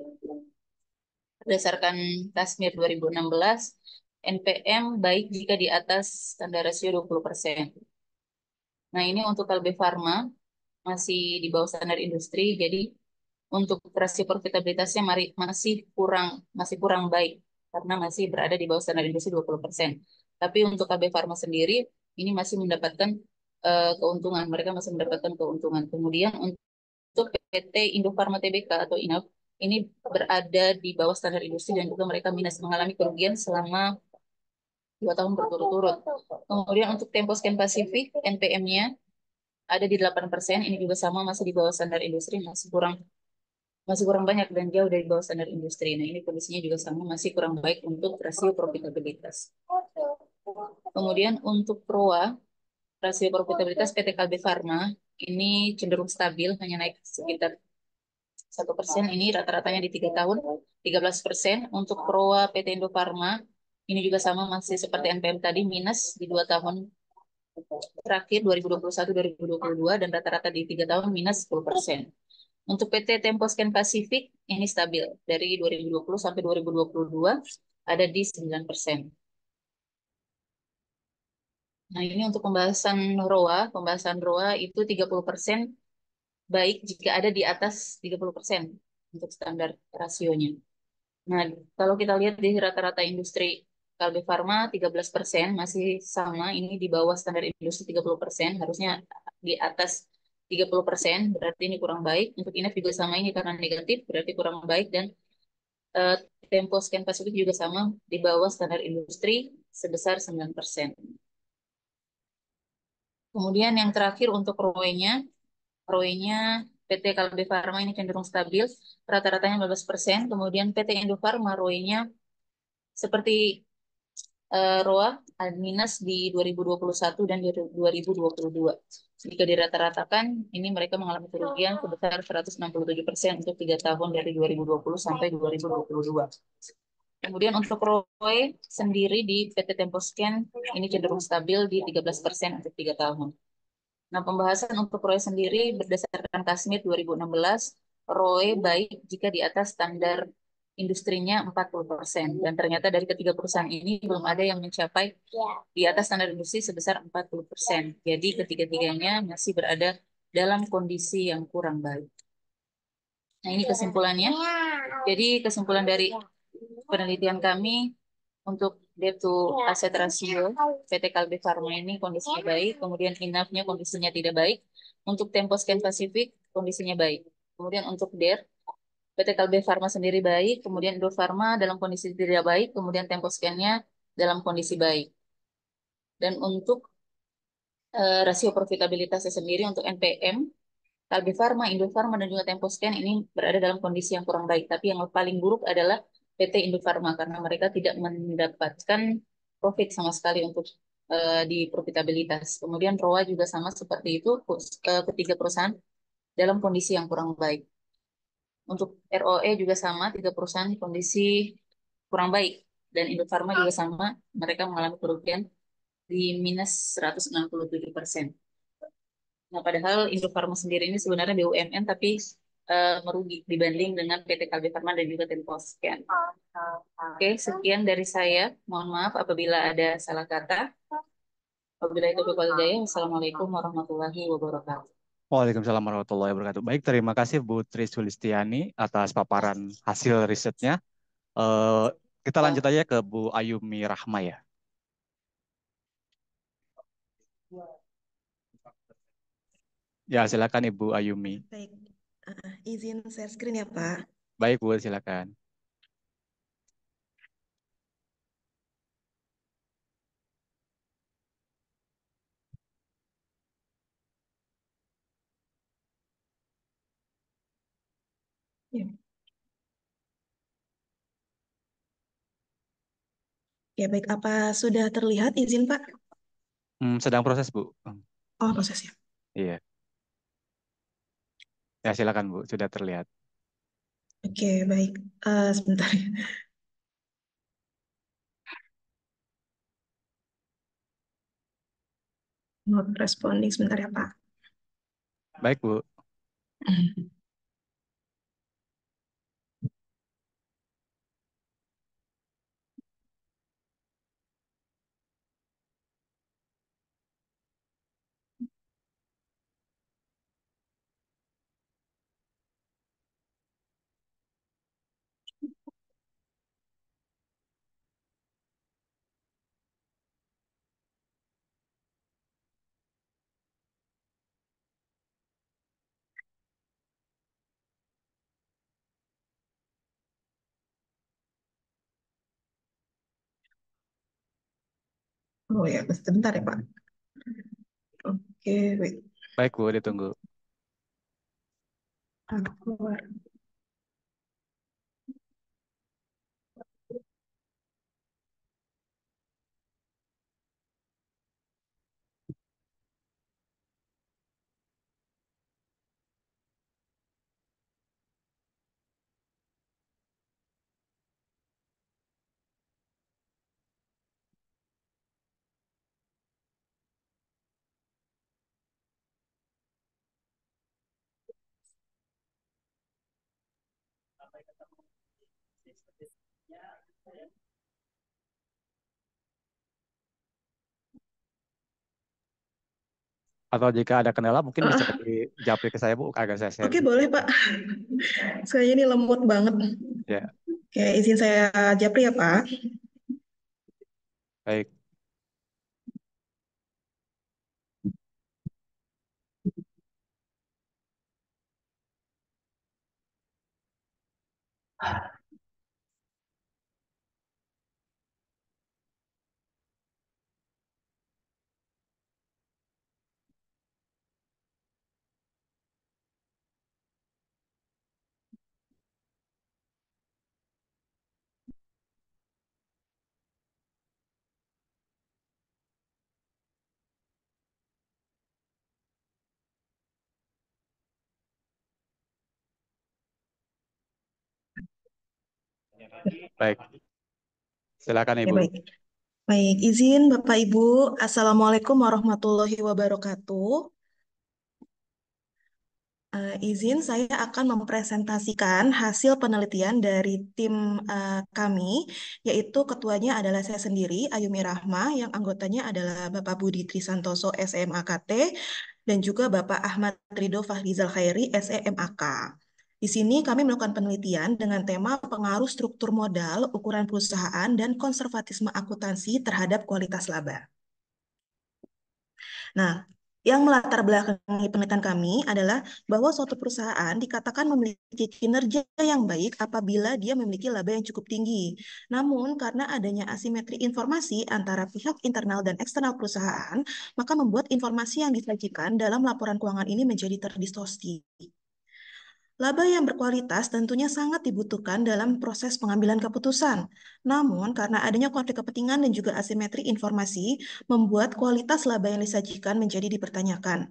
berdasarkan Tasmir 2016, NPM baik jika di atas standar rasio 20%. Nah, ini untuk Kalbe Farma masih di bawah standar industri, jadi untuk rasio profitabilitasnya masih kurang baik karena masih berada di bawah standar industri 20%. Tapi untuk KB Farma sendiri ini masih mendapatkan keuntungan, mereka masih mendapatkan keuntungan. Kemudian untuk PT Indofarma Tbk atau INAF ini berada di bawah standar industri dan juga mereka minus, mengalami kerugian selama 2 tahun berturut-turut. Kemudian untuk Tempo Scan Pacific NPM-nya ada di 8%, ini juga sama masih di bawah standar industri, masih kurang banyak dan jauh dari bawah standar industri. Nah, ini kondisinya juga sama, masih kurang baik untuk rasio profitabilitas. Kemudian untuk ROA, rasio profitabilitas PT Kalbe Farma, ini cenderung stabil, hanya naik sekitar 1%, ini rata-ratanya di 3 tahun, 13%. Untuk ROA PT Indofarma, ini juga sama, masih seperti NPM tadi, minus di 2 tahun terakhir 2021-2022 dan rata-rata di 3 tahun minus 10%. Untuk PT Tempo Scan Pacific ini stabil dari 2020 sampai 2022 ada di 9%. Nah, ini untuk pembahasan ROA itu 30% baik jika ada di atas 30% untuk standar rasionya. Nah, kalau kita lihat di rata-rata industri Kalbe Farma 13% masih sama, ini di bawah standar industri 30%, harusnya di atas 30%, berarti ini kurang baik. Untuk INEF juga sama, ini karena negatif, berarti kurang baik. Dan eh, Tempo Scan Pacific juga sama, di bawah standar industri sebesar 9%. Kemudian yang terakhir untuk ROE-nya PT Kalbe Farma ini cenderung stabil, rata-ratanya 15%. Kemudian PT Indofarma ROE-nya seperti ROA minus di 2021 dan 2022. Jika dirata-ratakan, ini mereka mengalami kerugian sebesar 167% untuk 3 tahun dari 2020 sampai 2022. Kemudian untuk ROE sendiri di PT Temposcan ini cenderung stabil di 13% untuk 3 tahun. Nah, pembahasan untuk ROE sendiri berdasarkan Tasmir 2016, ROE baik jika di atas standar industrinya 40%. Dan ternyata dari ketiga perusahaan ini belum ada yang mencapai di atas standar industri sebesar 40%. Jadi ketiga-tiganya masih berada dalam kondisi yang kurang baik. Nah, ini kesimpulannya. Jadi kesimpulan dari penelitian kami untuk debt to asset ratio PT Kalbe Farma ini kondisinya baik, kemudian INAF-nya kondisinya tidak baik. Untuk Tempo Scan Pacific kondisinya baik. Kemudian untuk DER PT Kalbe Farma sendiri baik, kemudian Indofarma dalam kondisi tidak baik, kemudian Tempo Scan-nya dalam kondisi baik. Dan untuk rasio profitabilitasnya sendiri untuk NPM, Kalbe Farma, Indofarma, dan juga Tempo Scan ini berada dalam kondisi yang kurang baik. Tapi yang paling buruk adalah PT Indofarma karena mereka tidak mendapatkan profit sama sekali untuk di profitabilitas. Kemudian ROA juga sama seperti itu, ketiga perusahaan dalam kondisi yang kurang baik. Untuk ROE juga sama, 3 perusahaan kondisi kurang baik. Dan Indofarma juga sama, mereka mengalami kerugian di minus 167%. Nah, padahal Indofarma sendiri ini sebenarnya BUMN tapi merugi dibanding dengan PT Kalbe Farma dan juga Tempo. Sekian. Oke, sekian dari saya. Mohon maaf apabila ada salah kata. Wabillahi taufiq wal hidayah. Wassalamualaikum warahmatullahi wabarakatuh. Waalaikumsalam warahmatullahi wabarakatuh. Baik, terima kasih Bu Tri Sulistiani atas paparan hasil risetnya. Eh, kita lanjut aja ke Bu Ayumi Rahma ya. Ya, silakan Ibu Ayumi. Baik, izin share screen ya Pak. Baik Bu, silakan. Ya. Ya baik, apa sudah terlihat izin Pak? Sedang proses Bu. Oh prosesnya. Iya. Ya, silakan Bu, sudah terlihat. Oke baik, sebentar. Not responding sebentar ya Pak. Baik Bu. Oh ya, sebentar ya Pak. Oke, wait. Baik Bu, ditunggu. Keluar. Atau jika ada kendala mungkin bisa dijawab ke saya Bu, agak saya share. Oke boleh Pak. Saya ini lemot banget. Ya, Oke, izin saya japri ya Pak. baik. Baik. Silakan Ya Ibu. baik. Baik, izin Bapak Ibu. Assalamualaikum warahmatullahi wabarakatuh. Izin saya akan mempresentasikan hasil penelitian dari tim kami, yaitu ketuanya adalah saya sendiri, Ayumi Rahma, yang anggotanya adalah Bapak Budi Trisantoso, SMAKT, dan juga Bapak Ahmad Ridho Fahrizal Khairi, SEMAK. Di sini kami melakukan penelitian dengan tema pengaruh struktur modal, ukuran perusahaan, dan konservatisme akuntansi terhadap kualitas laba. Nah, yang melatar belakangi penelitian kami adalah bahwa suatu perusahaan dikatakan memiliki kinerja yang baik apabila dia memiliki laba yang cukup tinggi. Namun, karena adanya asimetri informasi antara pihak internal dan eksternal perusahaan, maka membuat informasi yang disajikan dalam laporan keuangan ini menjadi terdistorsi. Laba yang berkualitas tentunya sangat dibutuhkan dalam proses pengambilan keputusan. Namun, karena adanya konflik kepentingan dan juga asimetri informasi, membuat kualitas laba yang disajikan menjadi dipertanyakan.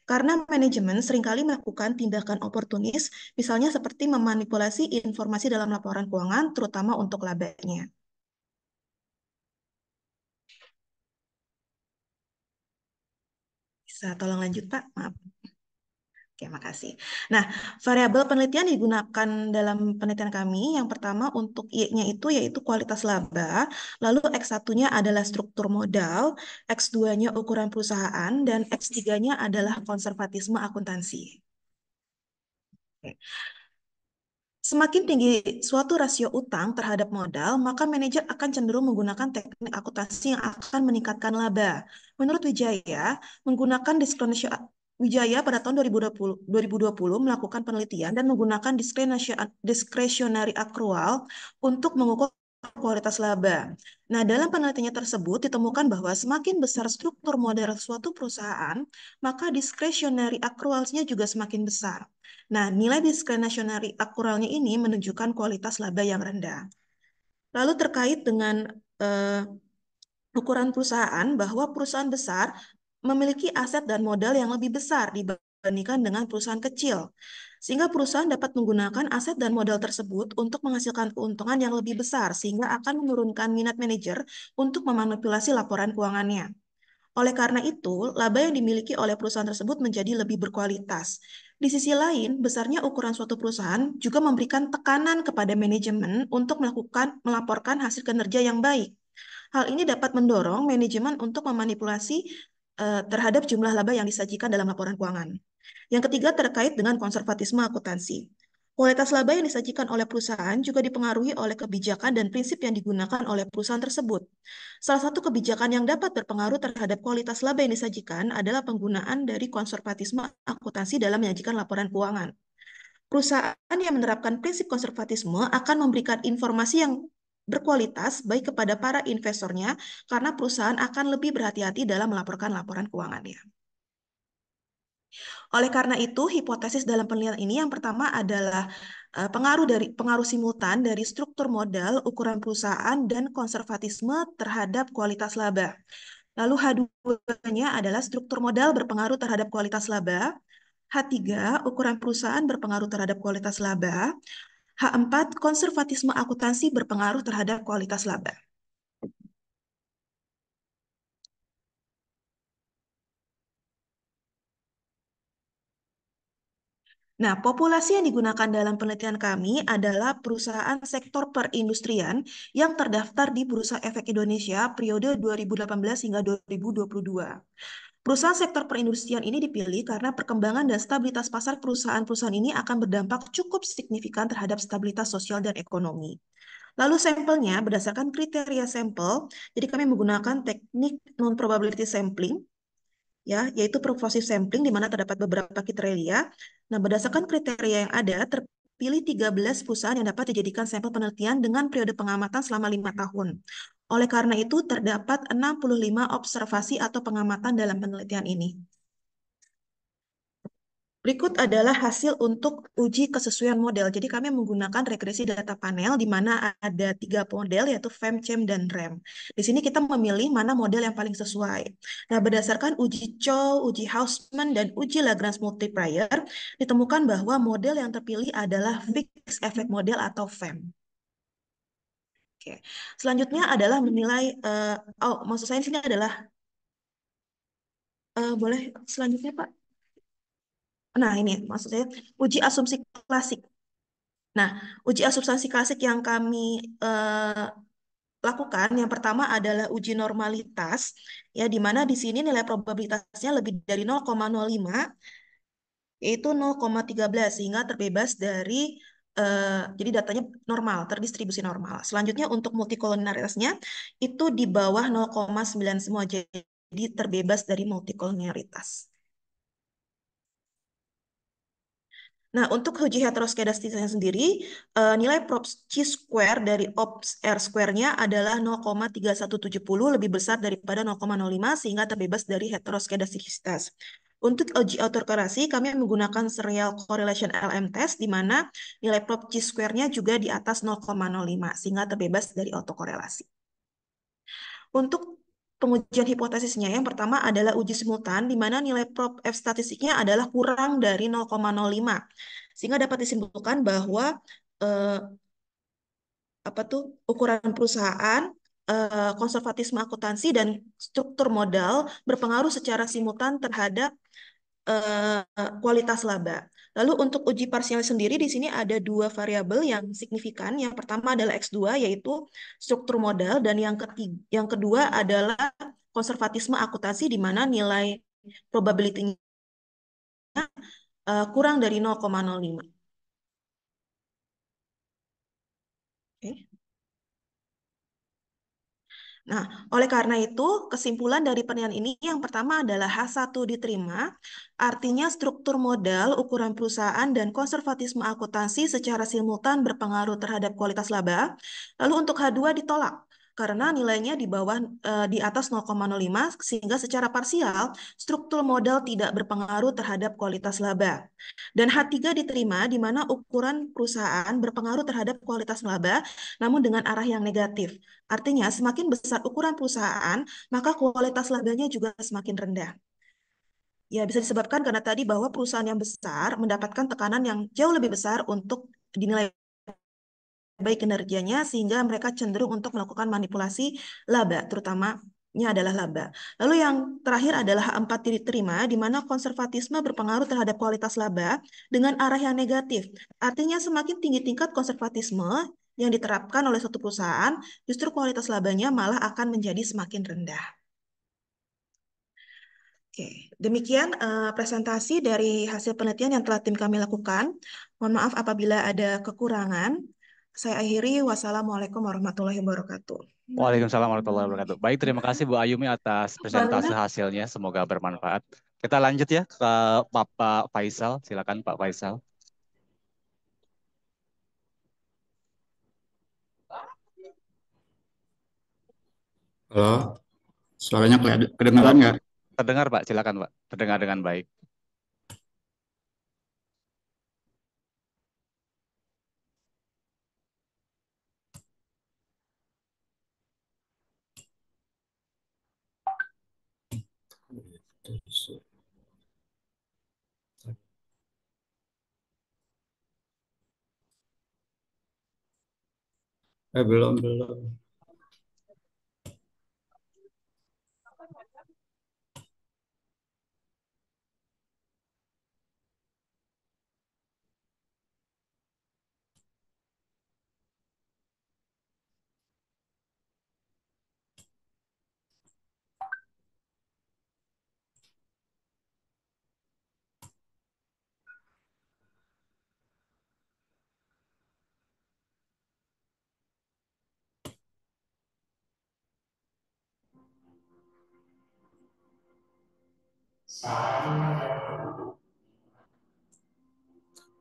Karena manajemen seringkali melakukan tindakan oportunis, misalnya seperti memanipulasi informasi dalam laporan keuangan, terutama untuk labanya. Bisa tolong lanjut, Pak? Maaf. Oke, makasih. Nah, variabel penelitian digunakan dalam penelitian kami. Yang pertama untuk Y-nya itu yaitu kualitas laba, lalu X1-nya adalah struktur modal, X2-nya ukuran perusahaan, dan X3-nya adalah konservatisme akuntansi. Oke. Semakin tinggi suatu rasio utang terhadap modal, maka manajer akan cenderung menggunakan teknik akuntansi yang akan meningkatkan laba. Menurut Wijaya, menggunakan Wijaya pada tahun 2020 melakukan penelitian dan menggunakan discretionary accrual untuk mengukur kualitas laba. Nah, dalam penelitiannya tersebut ditemukan bahwa semakin besar struktur modal suatu perusahaan, maka discretionary accruals-nya juga semakin besar. Nah, nilai discretionary accrual-nya ini menunjukkan kualitas laba yang rendah. Lalu terkait dengan ukuran perusahaan, bahwa perusahaan besar memiliki aset dan modal yang lebih besar dibandingkan dengan perusahaan kecil. Sehingga perusahaan dapat menggunakan aset dan modal tersebut untuk menghasilkan keuntungan yang lebih besar, sehingga akan menurunkan minat manajer untuk memanipulasi laporan keuangannya. Oleh karena itu, laba yang dimiliki oleh perusahaan tersebut menjadi lebih berkualitas. Di sisi lain, besarnya ukuran suatu perusahaan juga memberikan tekanan kepada manajemen untuk melaporkan hasil kinerja yang baik. Hal ini dapat mendorong manajemen untuk memanipulasi terhadap jumlah laba yang disajikan dalam laporan keuangan. Yang ketiga terkait dengan konservatisme akuntansi. Kualitas laba yang disajikan oleh perusahaan juga dipengaruhi oleh kebijakan dan prinsip yang digunakan oleh perusahaan tersebut. Salah satu kebijakan yang dapat berpengaruh terhadap kualitas laba yang disajikan adalah penggunaan dari konservatisme akuntansi dalam menyajikan laporan keuangan. Perusahaan yang menerapkan prinsip konservatisme akan memberikan informasi yang berkualitas baik kepada para investornya karena perusahaan akan lebih berhati-hati dalam melaporkan laporan keuangannya. Oleh karena itu, hipotesis dalam penelitian ini yang pertama adalah pengaruh simultan dari struktur modal, ukuran perusahaan, dan konservatisme terhadap kualitas laba. Lalu H2-nya adalah struktur modal berpengaruh terhadap kualitas laba. H3, ukuran perusahaan berpengaruh terhadap kualitas laba. H4, konservatisme akuntansi berpengaruh terhadap kualitas laba. Nah, populasi yang digunakan dalam penelitian kami adalah perusahaan sektor perindustrian yang terdaftar di Bursa Efek Indonesia periode 2018 hingga 2022. Perusahaan sektor perindustrian ini dipilih karena perkembangan dan stabilitas pasar perusahaan-perusahaan ini akan berdampak cukup signifikan terhadap stabilitas sosial dan ekonomi. Lalu sampelnya berdasarkan kriteria sampel, jadi kami menggunakan teknik non-probability sampling, ya, yaitu pervasive sampling di mana terdapat beberapa kriteria. Nah, berdasarkan kriteria yang ada, terpilih 13 perusahaan yang dapat dijadikan sampel penelitian dengan periode pengamatan selama 5 tahun. Oleh karena itu, terdapat 65 observasi atau pengamatan dalam penelitian ini. Berikut adalah hasil untuk uji kesesuaian model. Jadi kami menggunakan regresi data panel di mana ada 3 model yaitu FEM, CHEM, dan REM. Di sini kita memilih mana model yang paling sesuai. Nah, berdasarkan uji Chow, uji Hausman, dan uji Lagrange multiplier, ditemukan bahwa model yang terpilih adalah fixed effect model atau FEM. Oke. Selanjutnya adalah menilai, maksud saya di sini adalah, boleh selanjutnya Pak? Nah, ini maksud saya uji asumsi klasik. Nah, uji asumsi klasik yang kami lakukan yang pertama adalah uji normalitas, ya di mana di sini nilai probabilitasnya lebih dari 0,05, yaitu 0,13 sehingga terbebas dari jadi datanya normal, terdistribusi normal. Selanjutnya untuk multikolonialitasnya itu di bawah 0,9 semua, jadi terbebas dari multikolonialitas. Nah, untuk uji heteroskedastisnya sendiri, nilai props chi-square dari ops R-square-nya adalah 0,3170, lebih besar daripada 0,05, sehingga terbebas dari heteroskedastisitas. Untuk uji autokorelasi, kami menggunakan serial correlation LM test, di mana nilai props chi-square-nya juga di atas 0,05, sehingga terbebas dari autokorelasi. Untuk pengujian hipotesisnya, yang pertama adalah uji simultan, di mana nilai prop F statistiknya adalah kurang dari 0,05. Sehingga dapat disimpulkan bahwa ukuran perusahaan konservatisme akuntansi dan struktur modal berpengaruh secara simultan terhadap kualitas laba. Lalu untuk uji parsial sendiri di sini ada dua variabel yang signifikan. Yang pertama adalah X2 yaitu struktur modal dan yang kedua adalah konservatisme akuntansi di mana nilai probability-nya kurang dari 0,05. Oke. Nah, oleh karena itu, kesimpulan dari penilaian ini yang pertama adalah H1 diterima, artinya struktur modal, ukuran perusahaan, dan konservatisme akuntansi secara simultan berpengaruh terhadap kualitas laba. Lalu untuk H2 ditolak, karena nilainya di atas 0,05, sehingga secara parsial, struktur modal tidak berpengaruh terhadap kualitas laba. Dan H3 diterima, di mana ukuran perusahaan berpengaruh terhadap kualitas laba, namun dengan arah yang negatif. Artinya, semakin besar ukuran perusahaan, maka kualitas labanya juga semakin rendah. Ya, bisa disebabkan karena tadi bahwa perusahaan yang besar mendapatkan tekanan yang jauh lebih besar untuk dinilai baik kinerjanya, sehingga mereka cenderung untuk melakukan manipulasi laba, terutamanya adalah laba. Lalu yang terakhir adalah H4 diterima, di mana konservatisme berpengaruh terhadap kualitas laba dengan arah yang negatif. Artinya semakin tinggi tingkat konservatisme yang diterapkan oleh suatu perusahaan, justru kualitas labanya malah akan menjadi semakin rendah. Oke, demikian presentasi dari hasil penelitian yang telah tim kami lakukan. Mohon maaf apabila ada kekurangan. Saya akhiri. Wassalamualaikum warahmatullahi wabarakatuh. Waalaikumsalam warahmatullahi wabarakatuh. Baik, terima kasih Bu Ayumi atas presentasi hasilnya. Semoga bermanfaat. Kita lanjut ya ke Bapak Faisal. Silakan Pak Faisal. Halo, suaranya kedengaran nggak? Terdengar Pak, silakan Pak. Terdengar dengan baik. Belum.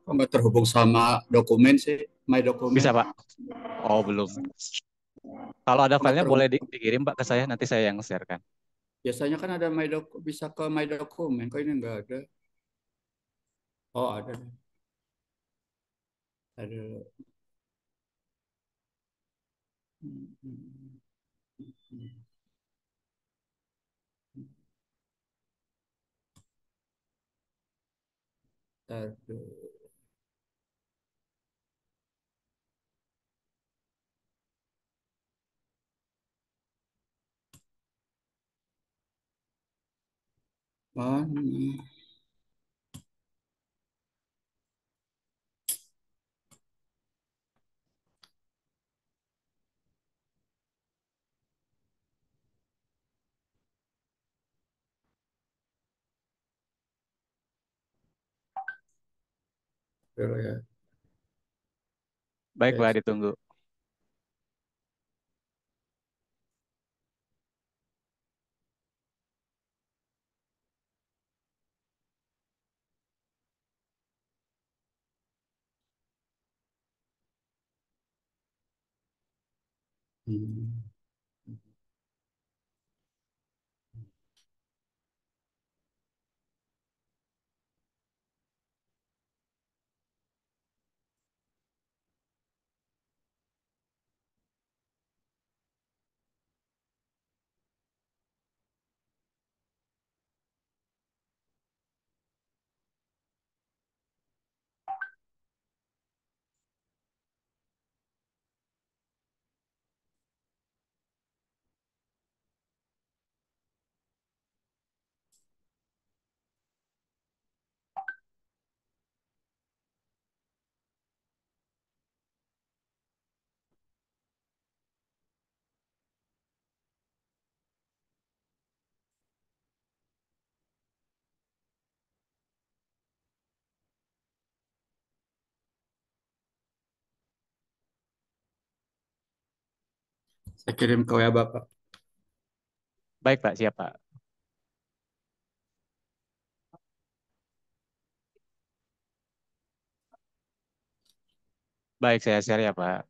Kok nggak terhubung sama dokumen sih? My dokumen. Bisa Pak? Oh, belum. Kalau ada filenya boleh dikirim Pak ke saya, nanti saya yang share-kan. Biasanya kan ada bisa ke my dokumen, kok ini nggak ada? Oh, ada. Ada. Aduh. Mana? Dulu ya. Baiklah, ditunggu. Saya kirim ke WA Bapak. Baik Pak, siap Pak. Baik, saya share ya Pak.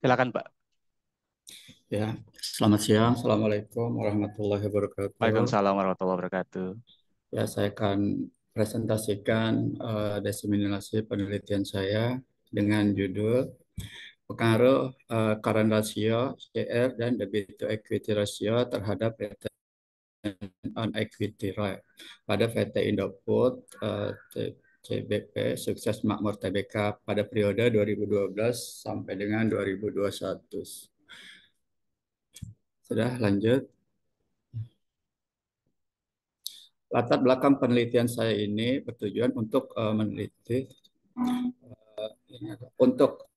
Silakan Pak. Ya, selamat siang. Assalamualaikum warahmatullahi wabarakatuh. Waalaikumsalam warahmatullahi wabarakatuh. Ya, saya akan presentasikan diseminasi penelitian saya dengan judul pengaruh current ratio CR dan debit to equity ratio terhadap return on equity rate pada PT Indofood CBP Sukses Makmur Tbk pada periode 2012 sampai dengan 2021. Sudah lanjut. Latar belakang penelitian saya ini bertujuan untuk meneliti untuk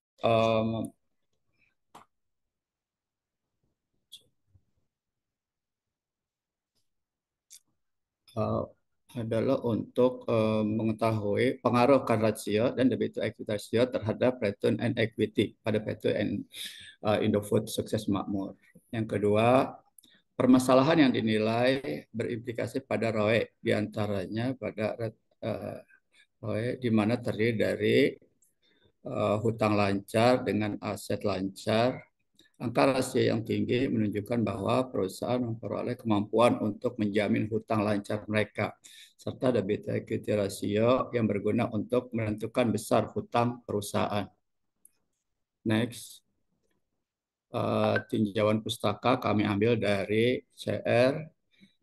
adalah untuk mengetahui pengaruh current ratio dan debit to equity ratio terhadap return on equity pada PT Indofood Sukses Makmur. Yang kedua, permasalahan yang dinilai berimplikasi pada ROE, diantaranya pada ROE di mana terdiri dari hutang lancar dengan aset lancar. Angka rasio yang tinggi menunjukkan bahwa perusahaan memperoleh kemampuan untuk menjamin hutang lancar mereka, serta debit equity ratio yang berguna untuk menentukan besar hutang perusahaan. Next. Tinjauan pustaka kami ambil dari CR.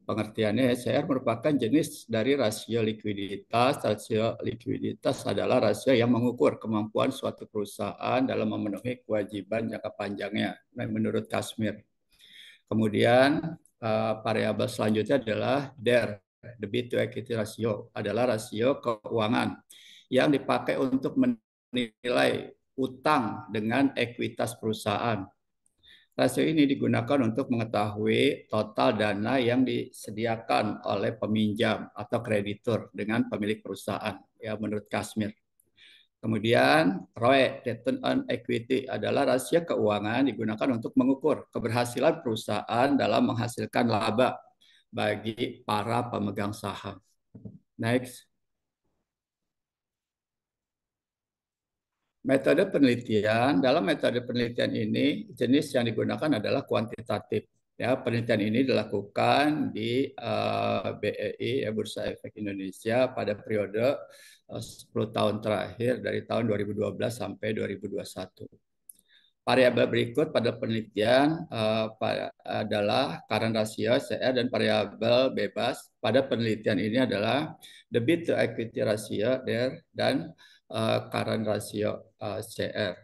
Pengertiannya, CR merupakan jenis dari rasio likuiditas. Rasio likuiditas adalah rasio yang mengukur kemampuan suatu perusahaan dalam memenuhi kewajiban jangka panjangnya, menurut Kashmir. Kemudian variabel selanjutnya adalah DER, debit to equity ratio, adalah rasio keuangan yang dipakai untuk menilai utang dengan ekuitas perusahaan. Rasio ini digunakan untuk mengetahui total dana yang disediakan oleh peminjam atau kreditur dengan pemilik perusahaan, ya menurut Kashmir. Kemudian ROE, return on equity, adalah rasio keuangan digunakan untuk mengukur keberhasilan perusahaan dalam menghasilkan laba bagi para pemegang saham. Next. Metode penelitian, dalam metode penelitian ini jenis yang digunakan adalah kuantitatif. Ya, penelitian ini dilakukan di BEI, Bursa Efek Indonesia, pada periode 10 tahun terakhir dari tahun 2012 sampai 2021. Variabel berikut pada penelitian adalah current ratio CR, dan variabel bebas pada penelitian ini adalah debit to equity ratio DER dan current ratio CR.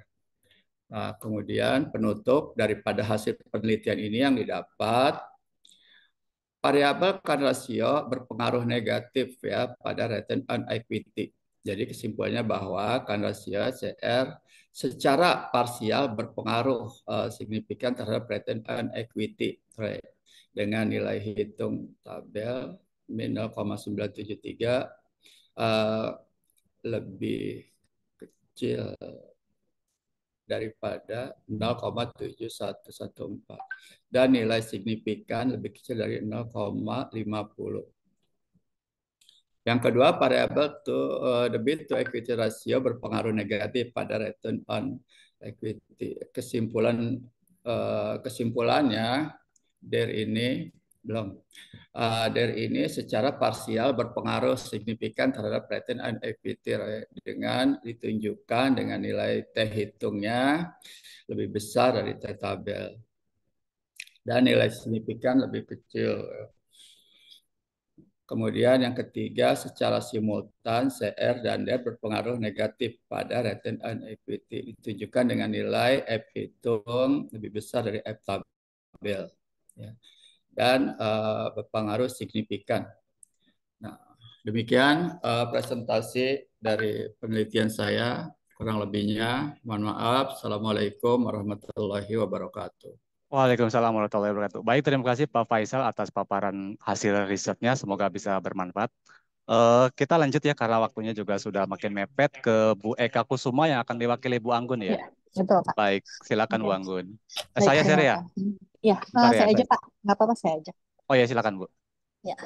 Nah, kemudian penutup daripada hasil penelitian ini yang didapat, variabel current ratio berpengaruh negatif ya pada return on equity. Jadi kesimpulannya bahwa current ratio CR secara parsial berpengaruh signifikan terhadap return on equity rate dengan nilai hitung tabel min 0,973 lebih kecil daripada 0,7114 dan nilai signifikan lebih kecil dari 0,50. Yang kedua, variabel debit to equity ratio berpengaruh negatif pada return on equity. Kesimpulannya dari ini belum. Dari ini secara parsial berpengaruh signifikan terhadap return on equity dengan ditunjukkan dengan nilai T hitungnya lebih besar dari T tabel dan nilai signifikan lebih kecil. Kemudian yang ketiga, secara simultan CR dan DER berpengaruh negatif pada return on equity, ditunjukkan dengan nilai F hitung lebih besar dari F tabel, ya, dan berpengaruh signifikan. Nah, demikian presentasi dari penelitian saya. Kurang lebihnya, mohon maaf. Assalamualaikum warahmatullahi wabarakatuh. Waalaikumsalam warahmatullahi wabarakatuh. Baik, terima kasih Pak Faisal atas paparan hasil risetnya. Semoga bisa bermanfaat. Kita lanjut ya karena waktunya juga sudah makin mepet ke Bu Eka Kusuma yang akan diwakili Bu Anggun ya. Ya, betul Pak. Baik, silakan Oke. Bu Anggun. Baik, Saya terima share ya. kasih. Ya, Bentar ya, saya aja baik. Pak. Nggak apa-apa, saya aja. Oh ya, silakan Bu. Ya,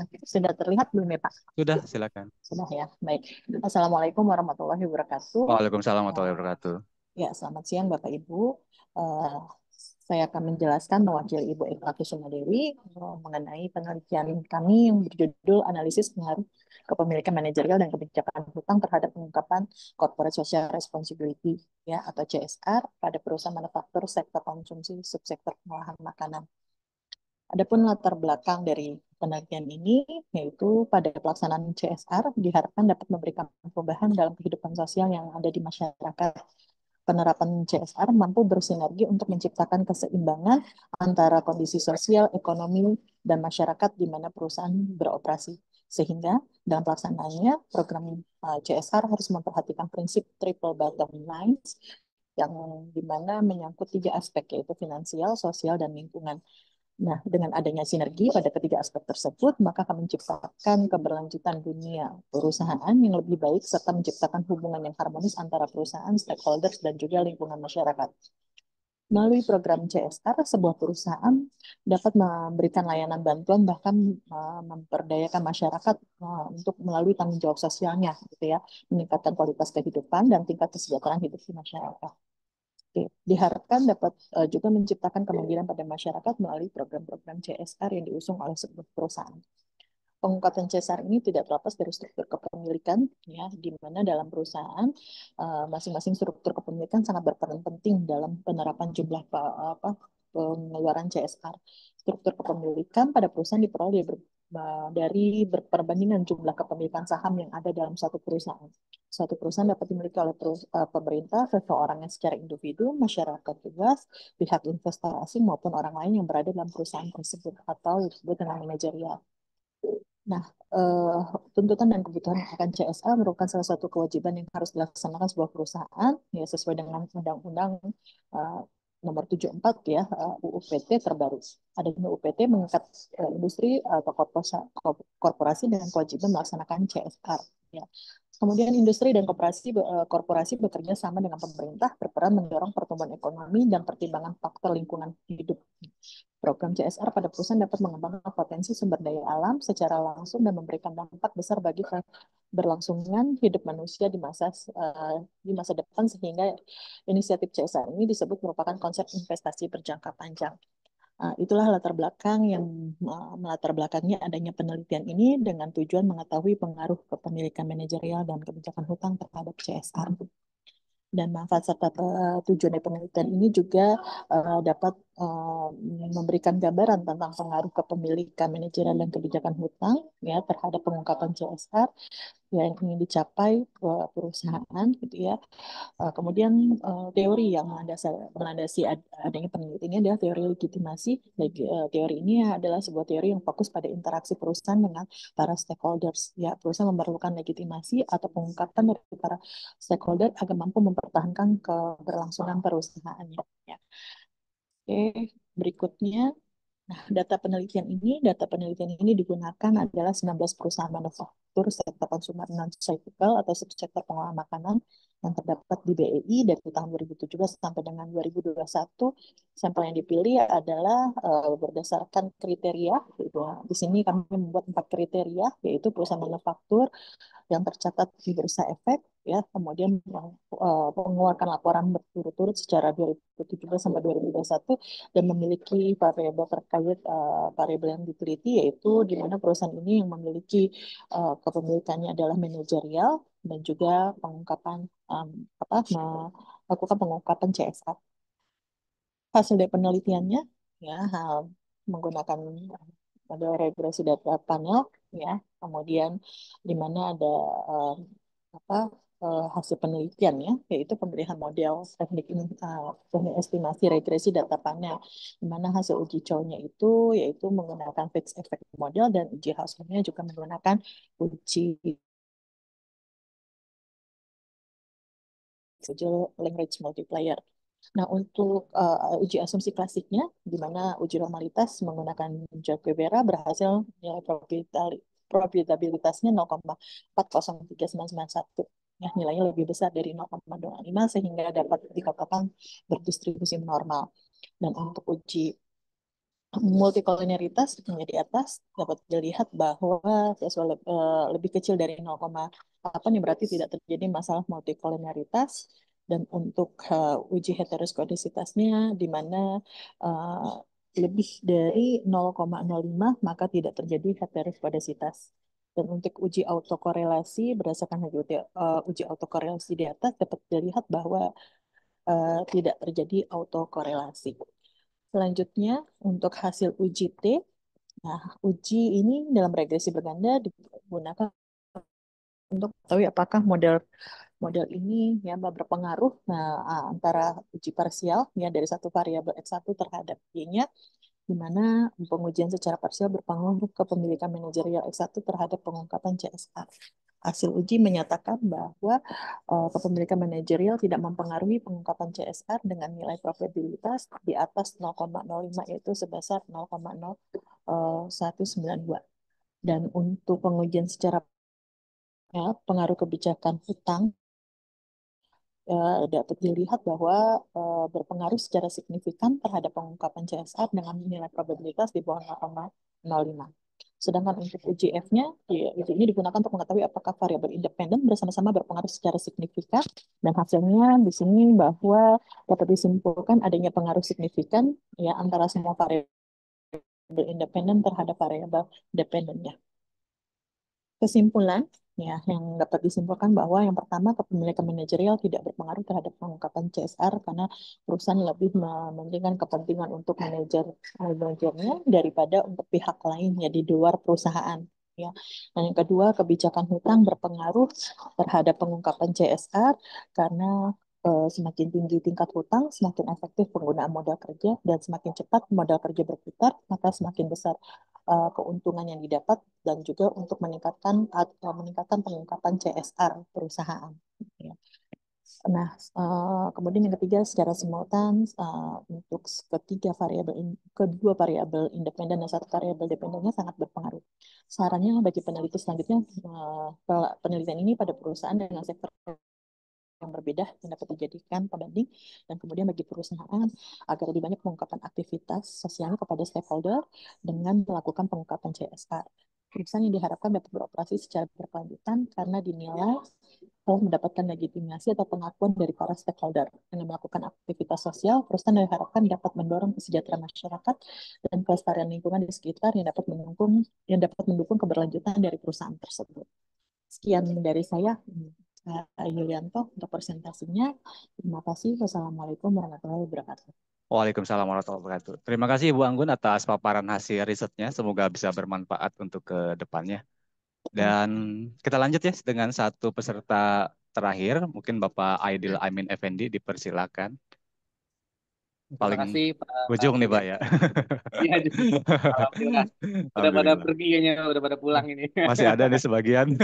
oke. Sudah terlihat belum ya Pak? Sudah, silakan. Sudah ya, baik. Assalamualaikum warahmatullahi wabarakatuh. Waalaikumsalam warahmatullahi wabarakatuh. Ya, selamat siang Bapak Ibu. Eh, saya akan menjelaskan mewakili Ibu Eka Kusuma Dewi mengenai penelitian kami yang berjudul Analisis Pengaruh Kepemilikan Manajerial dan Kebijakan Hutang terhadap Pengungkapan Corporate Social Responsibility ya atau CSR pada perusahaan manufaktur sektor konsumsi subsektor pengolahan makanan. Adapun latar belakang dari penelitian ini, yaitu pada pelaksanaan CSR diharapkan dapat memberikan perubahan dalam kehidupan sosial yang ada di masyarakat. Penerapan CSR mampu bersinergi untuk menciptakan keseimbangan antara kondisi sosial, ekonomi, dan masyarakat di mana perusahaan beroperasi. Sehingga dalam pelaksanaannya, program CSR harus memperhatikan prinsip triple bottom lines yang dimana menyangkut 3 aspek, yaitu finansial, sosial, dan lingkungan. Nah, dengan adanya sinergi pada ketiga aspek tersebut, maka akan menciptakan keberlanjutan dunia perusahaan yang lebih baik serta menciptakan hubungan yang harmonis antara perusahaan, stakeholders, dan juga lingkungan masyarakat. Melalui program CSR, sebuah perusahaan dapat memberikan layanan bantuan bahkan memperdayakan masyarakat untuk melalui tanggung jawab sosialnya, gitu ya, meningkatkan kualitas kehidupan dan tingkat kesejahteraan hidup di masyarakat. Diharapkan dapat juga menciptakan kemandirian pada masyarakat melalui program-program CSR yang diusung oleh sebuah perusahaan. Pengungkapan CSR ini tidak terlepas dari struktur kepemilikan, ya, di mana dalam perusahaan masing-masing struktur kepemilikan sangat berperan penting dalam penerapan jumlah pengeluaran CSR. Struktur kepemilikan pada perusahaan diperoleh dari perbandingan jumlah kepemilikan saham yang ada dalam satu perusahaan. Suatu perusahaan dapat dimiliki oleh pemerintah, seseorang yang secara individu, masyarakat luas, pihak investor asing maupun orang lain yang berada dalam perusahaan tersebut atau disebut dengan manajerial. Nah, tuntutan dan kebutuhan akan CSR merupakan salah satu kewajiban yang harus dilaksanakan sebuah perusahaan ya sesuai dengan Undang-Undang nomor 74 ya UU PT terbaru. Adanya UU PT mengikat industri atau korporasi dengan kewajiban melaksanakan CSR. Ya. Kemudian industri dan korporasi bekerja sama dengan pemerintah berperan mendorong pertumbuhan ekonomi dan pertimbangan faktor lingkungan hidup. Program CSR pada perusahaan dapat mengembangkan potensi sumber daya alam secara langsung dan memberikan dampak besar bagi keberlangsungan hidup manusia di masa depan sehingga inisiatif CSR ini disebut merupakan konsep investasi berjangka panjang. Itulah latar belakang yang melatar belakangnya adanya penelitian ini dengan tujuan mengetahui pengaruh kepemilikan manajerial dan kebijakan hutang terhadap CSR. Dan manfaat serta tujuan dari penelitian ini juga dapat memberikan gambaran tentang pengaruh kepemilikan manajerial dan kebijakan hutang ya terhadap pengungkapan CSR yang ingin dicapai perusahaan gitu ya. Kemudian teori yang melandasi adanya penelitian ini adalah teori legitimasi. Teori ini adalah sebuah teori yang fokus pada interaksi perusahaan dengan para stakeholders. Ya, perusahaan memerlukan legitimasi atau pengungkapan dari para stakeholder agar mampu mempertahankan keberlangsungan perusahaannya. Ya. Oke, berikutnya. Nah, data penelitian ini digunakan adalah 19 perusahaan manufaktur sektor konsumer non-cyclical atau subsektor pengolahan makanan yang terdapat di BEI dari tahun 2017 sampai dengan 2021. Sampel yang dipilih adalah berdasarkan kriteria. Di sini kami membuat 4 kriteria, yaitu perusahaan manufaktur yang tercatat di Bursa Efek, ya, kemudian mengeluarkan laporan berturut-turut secara 2017 sampai 2021 dan memiliki variabel terkait variabel yang diteliti, yaitu di mana perusahaan ini yang memiliki kepemilikannya adalah manajerial dan juga melakukan pengungkapan CSR. Hasil dari penelitiannya ya menggunakan model regresi data panel ya, kemudian di mana ada hasil penelitian ya, yaitu pemilihan model teknik estimasi regresi data panel, di mana hasil uji coba-nya itu yaitu menggunakan fixed effect model dan uji hasilnya juga menggunakan uji language multiplier. Nah, untuk uji asumsi klasiknya, di mana uji normalitas menggunakan Jack Webera berhasil nilai probabilitasnya 0,403991. Ya, nilainya lebih besar dari 0,25 sehingga dapat dikatakan berdistribusi normal. Dan untuk uji multikolinialitas yang di atas dapat dilihat bahwa lebih kecil dari 0,8 yang berarti tidak terjadi masalah multikolinialitas. Dan untuk uji heteroskotisitasnya di mana uh, lebih dari 0,05 maka tidak terjadi heteroskotisitas. Dan untuk uji autokorelasi berdasarkan uji autokorelasi di atas dapat dilihat bahwa tidak terjadi autokorelasi. Selanjutnya untuk hasil uji T. Nah, uji ini dalam regresi berganda digunakan untuk mengetahui apakah model model ini ya berpengaruh antara uji parsial ya dari satu variabel X1 terhadap Y-nya, di mana pengujian secara parsial berpengaruh ke pemilikan manajerial X1 terhadap pengungkapan CSR. Hasil uji menyatakan bahwa kepemilikan manajerial tidak mempengaruhi pengungkapan CSR dengan nilai probabilitas di atas 0,05 yaitu sebesar 0,0192. Dan untuk pengujian secara pengaruh kebijakan hutang dapat dilihat bahwa berpengaruh secara signifikan terhadap pengungkapan CSR dengan nilai probabilitas di bawah 0,05. Sedangkan untuk uji F-nya, itu ini digunakan untuk mengetahui apakah variabel independen bersama-sama berpengaruh secara signifikan. Dan hasilnya di sini bahwa dapat disimpulkan adanya pengaruh signifikan ya antara semua variabel independen terhadap variabel dependennya. Kesimpulan ya yang dapat disimpulkan bahwa yang pertama kepemilikan manajerial tidak berpengaruh terhadap pengungkapan CSR karena perusahaan lebih mementingkan kepentingan untuk manajernya daripada untuk pihak lain ya di luar perusahaan ya. Dan yang kedua kebijakan hutang berpengaruh terhadap pengungkapan CSR karena semakin tinggi tingkat hutang, semakin efektif penggunaan modal kerja, dan semakin cepat modal kerja berputar, maka semakin besar keuntungan yang didapat dan juga untuk meningkatkan pengungkapan CSR perusahaan. Ya. Nah, kemudian yang ketiga secara simultan untuk kedua variabel independen dan satu variabel dependennya sangat berpengaruh. Sarannya bagi peneliti selanjutnya penelitian ini pada perusahaan dengan sektor yang berbeda yang dapat dijadikan pembanding, dan kemudian bagi perusahaan agar lebih banyak pengungkapan aktivitas sosialnya kepada stakeholder dengan melakukan pengungkapan CSR. Perusahaan yang diharapkan dapat beroperasi secara berkelanjutan karena dinilai telah mendapatkan legitimasi atau pengakuan dari para stakeholder. Dengan melakukan aktivitas sosial, perusahaan diharapkan dapat mendorong kesejahteraan masyarakat dan kelestarian lingkungan di sekitar yang dapat mendukung keberlanjutan dari perusahaan tersebut. Sekian dari saya, Yulianto, untuk presentasinya. Terima kasih. Wassalamualaikum warahmatullahi wabarakatuh. Waalaikumsalam warahmatullahi wabarakatuh. Terima kasih Ibu Anggun atas paparan hasil risetnya. Semoga bisa bermanfaat untuk ke depannya. Dan kita lanjut ya dengan satu peserta terakhir, mungkin Bapak Aidil Amin Effendi, dipersilakan. Terima kasih Pak ujung nih Pak ya. Iya, alhamdulillah. Udah pada pergi kayaknya, udah pada pulang ini. Masih ada nih sebagian.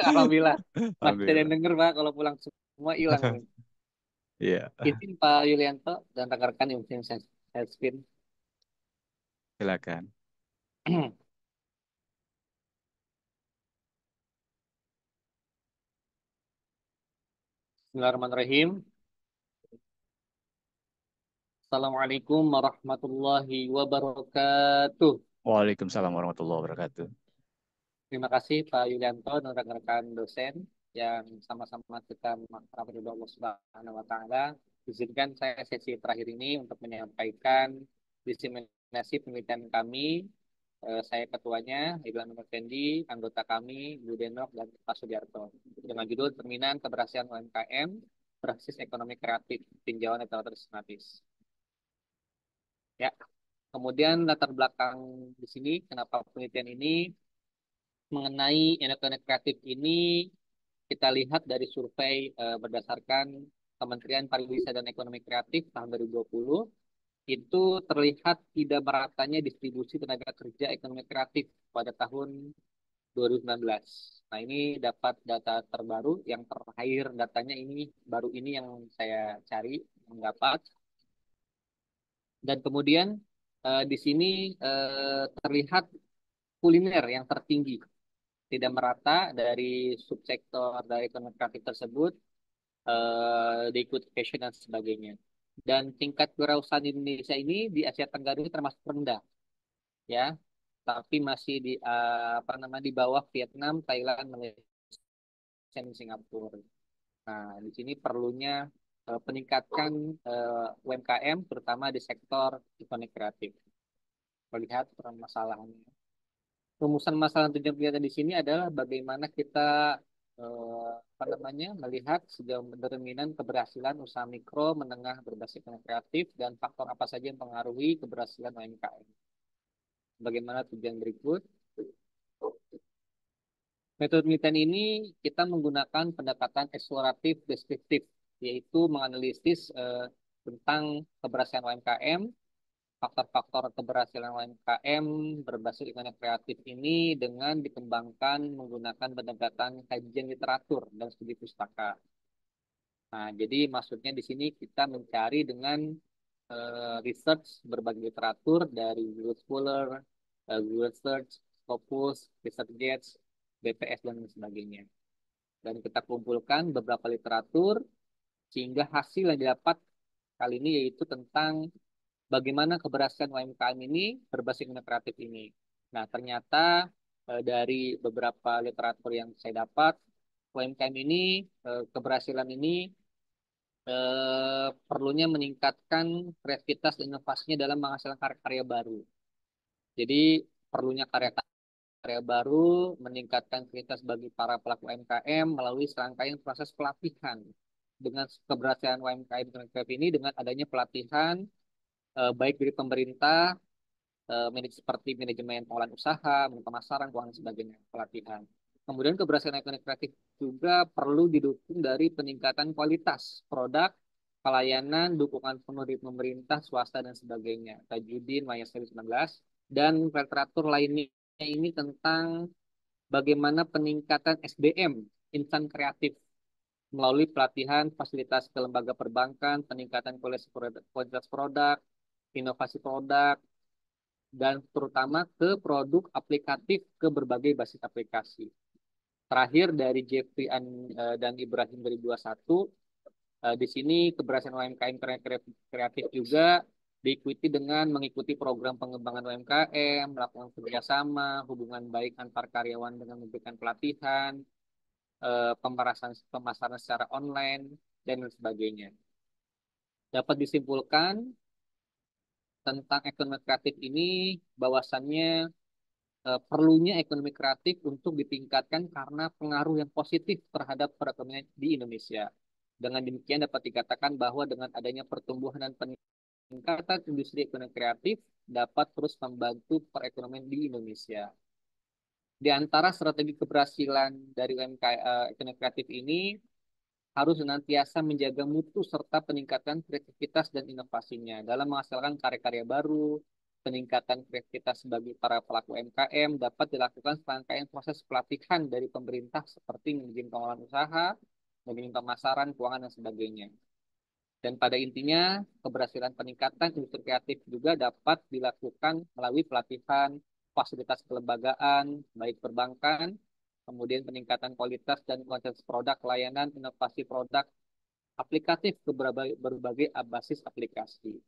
Alhamdulillah. Masih ada yang denger Pak, kalau pulang semua hilang. Iya. Izin Pak Yulianto dan rekan-rekan yang saya spin. Silakan. Bismillahirrahmanirrahim. Assalamualaikum warahmatullahi wabarakatuh. Waalaikumsalam warahmatullahi wabarakatuh. Terima kasih Pak Yulianto dan rekan-rekan dosen yang sama-sama kita menghormati Allah Subhanahu wa taala. Izinkan saya sesi terakhir ini untuk menyampaikan diseminasi penelitian kami. Saya ketuanya, Ibu Anwar Fendi, anggota kami, Bu Denok, dan Pak Sudiarto. Dengan judul Cerminan Keberhasilan UMKM, Berbasis Ekonomi Kreatif, Tinjauan Literatur Sistematis. Ya, kemudian latar belakang di sini, kenapa penelitian ini mengenai ekonomi kreatif ini kita lihat dari survei berdasarkan Kementerian Pariwisata dan Ekonomi Kreatif tahun 2020 itu terlihat tidak meratanya distribusi tenaga kerja ekonomi kreatif pada tahun 2019. Nah, ini dapat data terbaru yang terakhir datanya ini baru ini yang saya cari mendapat. Dan kemudian di sini terlihat kuliner yang tertinggi tidak merata dari subsektor dari ekonomi kreatif tersebut, diikuti fashion dan sebagainya. Dan tingkat kewirausahaan di Indonesia ini di Asia Tenggara ini termasuk rendah, ya, tapi masih di apa namanya di bawah Vietnam, Thailand, Malaysia, dan Singapura. Nah, di sini perlunya peningkatkan UMKM, terutama di sektor ekonomi kreatif. Melihat permasalahannya. Rumusan masalah tujuan kegiatan di sini adalah bagaimana kita apa namanya melihat sejauh determinan keberhasilan usaha mikro, menengah berbasis ekonomi kreatif dan faktor apa saja yang mempengaruhi keberhasilan UMKM. Bagaimana tujuan berikut? Metode penelitian ini kita menggunakan pendekatan eksploratif deskriptif, yaitu menganalisis tentang keberhasilan UMKM, faktor-faktor keberhasilan UMKM berbasis ekonomi kreatif ini dengan dikembangkan menggunakan pendekatan kajian literatur dan studi pustaka. Nah, jadi maksudnya di sini kita mencari dengan research berbagai literatur dari Google Scholar, Google Search, Scopus, ResearchGate, BPS, dan sebagainya. Dan kita kumpulkan beberapa literatur sehingga hasil yang didapat kali ini yaitu tentang bagaimana keberhasilan UMKM ini berbasis ekonomi kreatif ini. Nah, ternyata dari beberapa literatur yang saya dapat, UMKM ini, keberhasilan ini perlunya meningkatkan kreativitas dan inovasinya dalam menghasilkan karya-karya baru. Jadi, perlunya karya-karya baru, meningkatkan kreativitas bagi para pelaku UMKM melalui serangkaian proses pelatihan. Dengan keberhasilan UMKM ini dengan adanya pelatihan baik dari pemerintah, seperti manajemen pengolahan usaha, pemasaran, keuangan, dan sebagainya, pelatihan. Kemudian keberhasilan ekonomi kreatif juga perlu didukung dari peningkatan kualitas produk, pelayanan, dukungan penuh dari pemerintah, swasta, dan sebagainya. Tajudin, Maya 19, dan literatur lainnya ini tentang bagaimana peningkatan SDM, insan kreatif, melalui pelatihan, fasilitas ke lembaga perbankan, peningkatan kualitas produk, inovasi produk, dan terutama ke produk aplikatif ke berbagai basis aplikasi. Terakhir dari Jeffrey dan Ibrahim 2021, di sini keberhasilan UMKM kreatif juga diikuti dengan mengikuti program pengembangan UMKM, melakukan kerjasama, hubungan baik antar karyawan dengan memberikan pelatihan, pemasaran secara online, dan sebagainya. Dapat disimpulkan tentang ekonomi kreatif ini bahwasannya perlunya ekonomi kreatif untuk ditingkatkan karena pengaruh yang positif terhadap perekonomian di Indonesia. Dengan demikian dapat dikatakan bahwa dengan adanya pertumbuhan dan peningkatan industri ekonomi kreatif dapat terus membantu perekonomian di Indonesia. Di antara strategi keberhasilan dari ekonomi kreatif ini harus senantiasa menjaga mutu serta peningkatan kreativitas dan inovasinya dalam menghasilkan karya-karya baru. Peningkatan kreativitas bagi para pelaku UMKM dapat dilakukan serangkaian proses pelatihan dari pemerintah seperti manajemen pengelolaan usaha, manajemen pemasaran, keuangan, dan sebagainya. Dan pada intinya, keberhasilan peningkatan industri kreatif juga dapat dilakukan melalui pelatihan, fasilitas kelembagaan, baik perbankan, kemudian peningkatan kualitas dan kuantitas produk, layanan, inovasi produk, aplikatif ke berbagai basis aplikasi.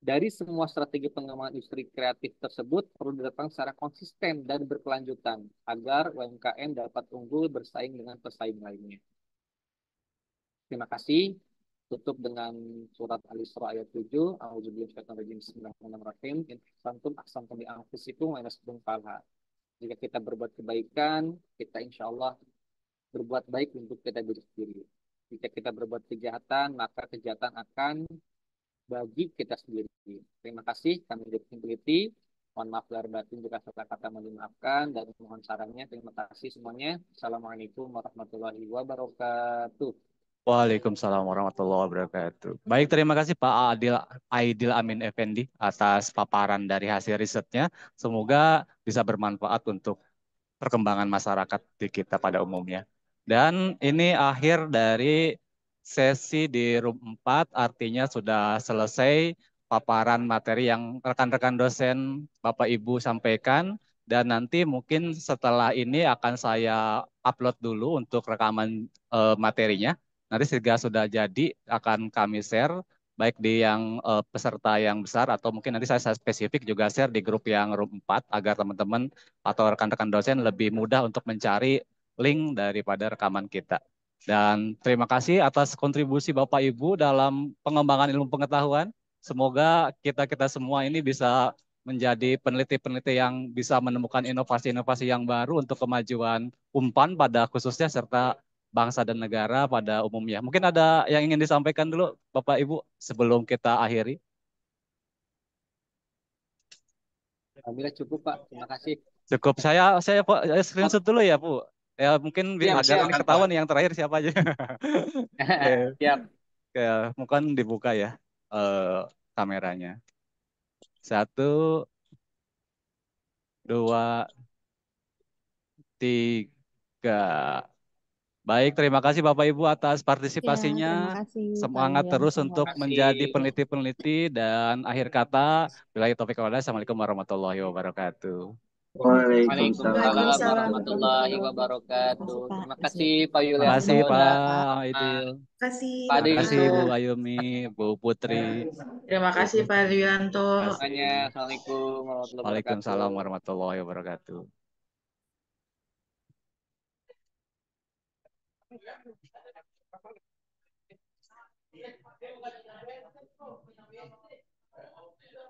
Dari semua strategi pengembangan industri kreatif tersebut perlu dilakukan secara konsisten dan berkelanjutan agar UMKM dapat unggul bersaing dengan pesaing lainnya. Terima kasih. Tutup dengan surat Al-Isra ayat 7. A'udzubillahi Bismillahirrahmanirrahim. Santum aksantum bi anfusikum wa nasbun falha. Jika kita berbuat kebaikan, kita insya Allah berbuat baik untuk kita diri sendiri. Jika kita berbuat kejahatan, maka kejahatan akan bagi kita sendiri. Terima kasih. Kami dari peneliti. Mohon maaf lahir batin jika salah kata mohon dimaafkan dan mohon sarannya. Terima kasih semuanya. Assalamualaikum warahmatullahi wabarakatuh. Waalaikumsalam warahmatullahi wabarakatuh. Baik, terima kasih Pak Aidil Amin Effendi atas paparan dari hasil risetnya. Semoga bisa bermanfaat untuk perkembangan masyarakat di kita pada umumnya. Dan ini akhir dari sesi di room 4, artinya sudah selesai paparan materi yang rekan-rekan dosen Bapak Ibu sampaikan. Dan nanti mungkin setelah ini akan saya upload dulu untuk rekaman materinya. Nanti jika sudah jadi akan kami share baik di yang peserta yang besar atau mungkin nanti saya spesifik juga share di grup yang room 4 agar teman-teman atau rekan-rekan dosen lebih mudah untuk mencari link daripada rekaman kita. Dan terima kasih atas kontribusi Bapak Ibu dalam pengembangan ilmu pengetahuan. Semoga kita-kita semua ini bisa menjadi peneliti-peneliti yang bisa menemukan inovasi-inovasi yang baru untuk kemajuan Unpad pada khususnya serta bangsa dan negara pada umumnya. Mungkin ada yang ingin disampaikan dulu Bapak Ibu sebelum kita akhiri. Alhamdulillah cukup Pak, terima kasih. Cukup saya screenshot dulu ya Bu. Ya mungkin Siap, agar siap. ini ketahuan yang terakhir siapa aja. Siap. Ya, mungkin dibuka ya kameranya. 1, 2, 3. Baik, terima kasih Bapak Ibu atas Ya, terima partisipasinya. kasih Pak Semangat terus Yulianto. untuk menjadi peneliti-peneliti dan akhir kata, billahi taufiq wal hidayah. Assalamualaikum warahmatullahi wabarakatuh. Waalaikumsalam. Waalaikumsalam Waalaikumsalam warahmatullahi wabarakatuh. Terima kasih Pak Terima Yulianto kasih dan Pak Idil. Terima kasih Pak Terima kasih Bu Bapak. Ayumi, Bu Putri. Terima kasih Pak Yulianto. Terima semuanya. kasih. Assalamualaikum warahmatullahi wabarakatuh. Waalaikumsalam warahmatullahi wabarakatuh.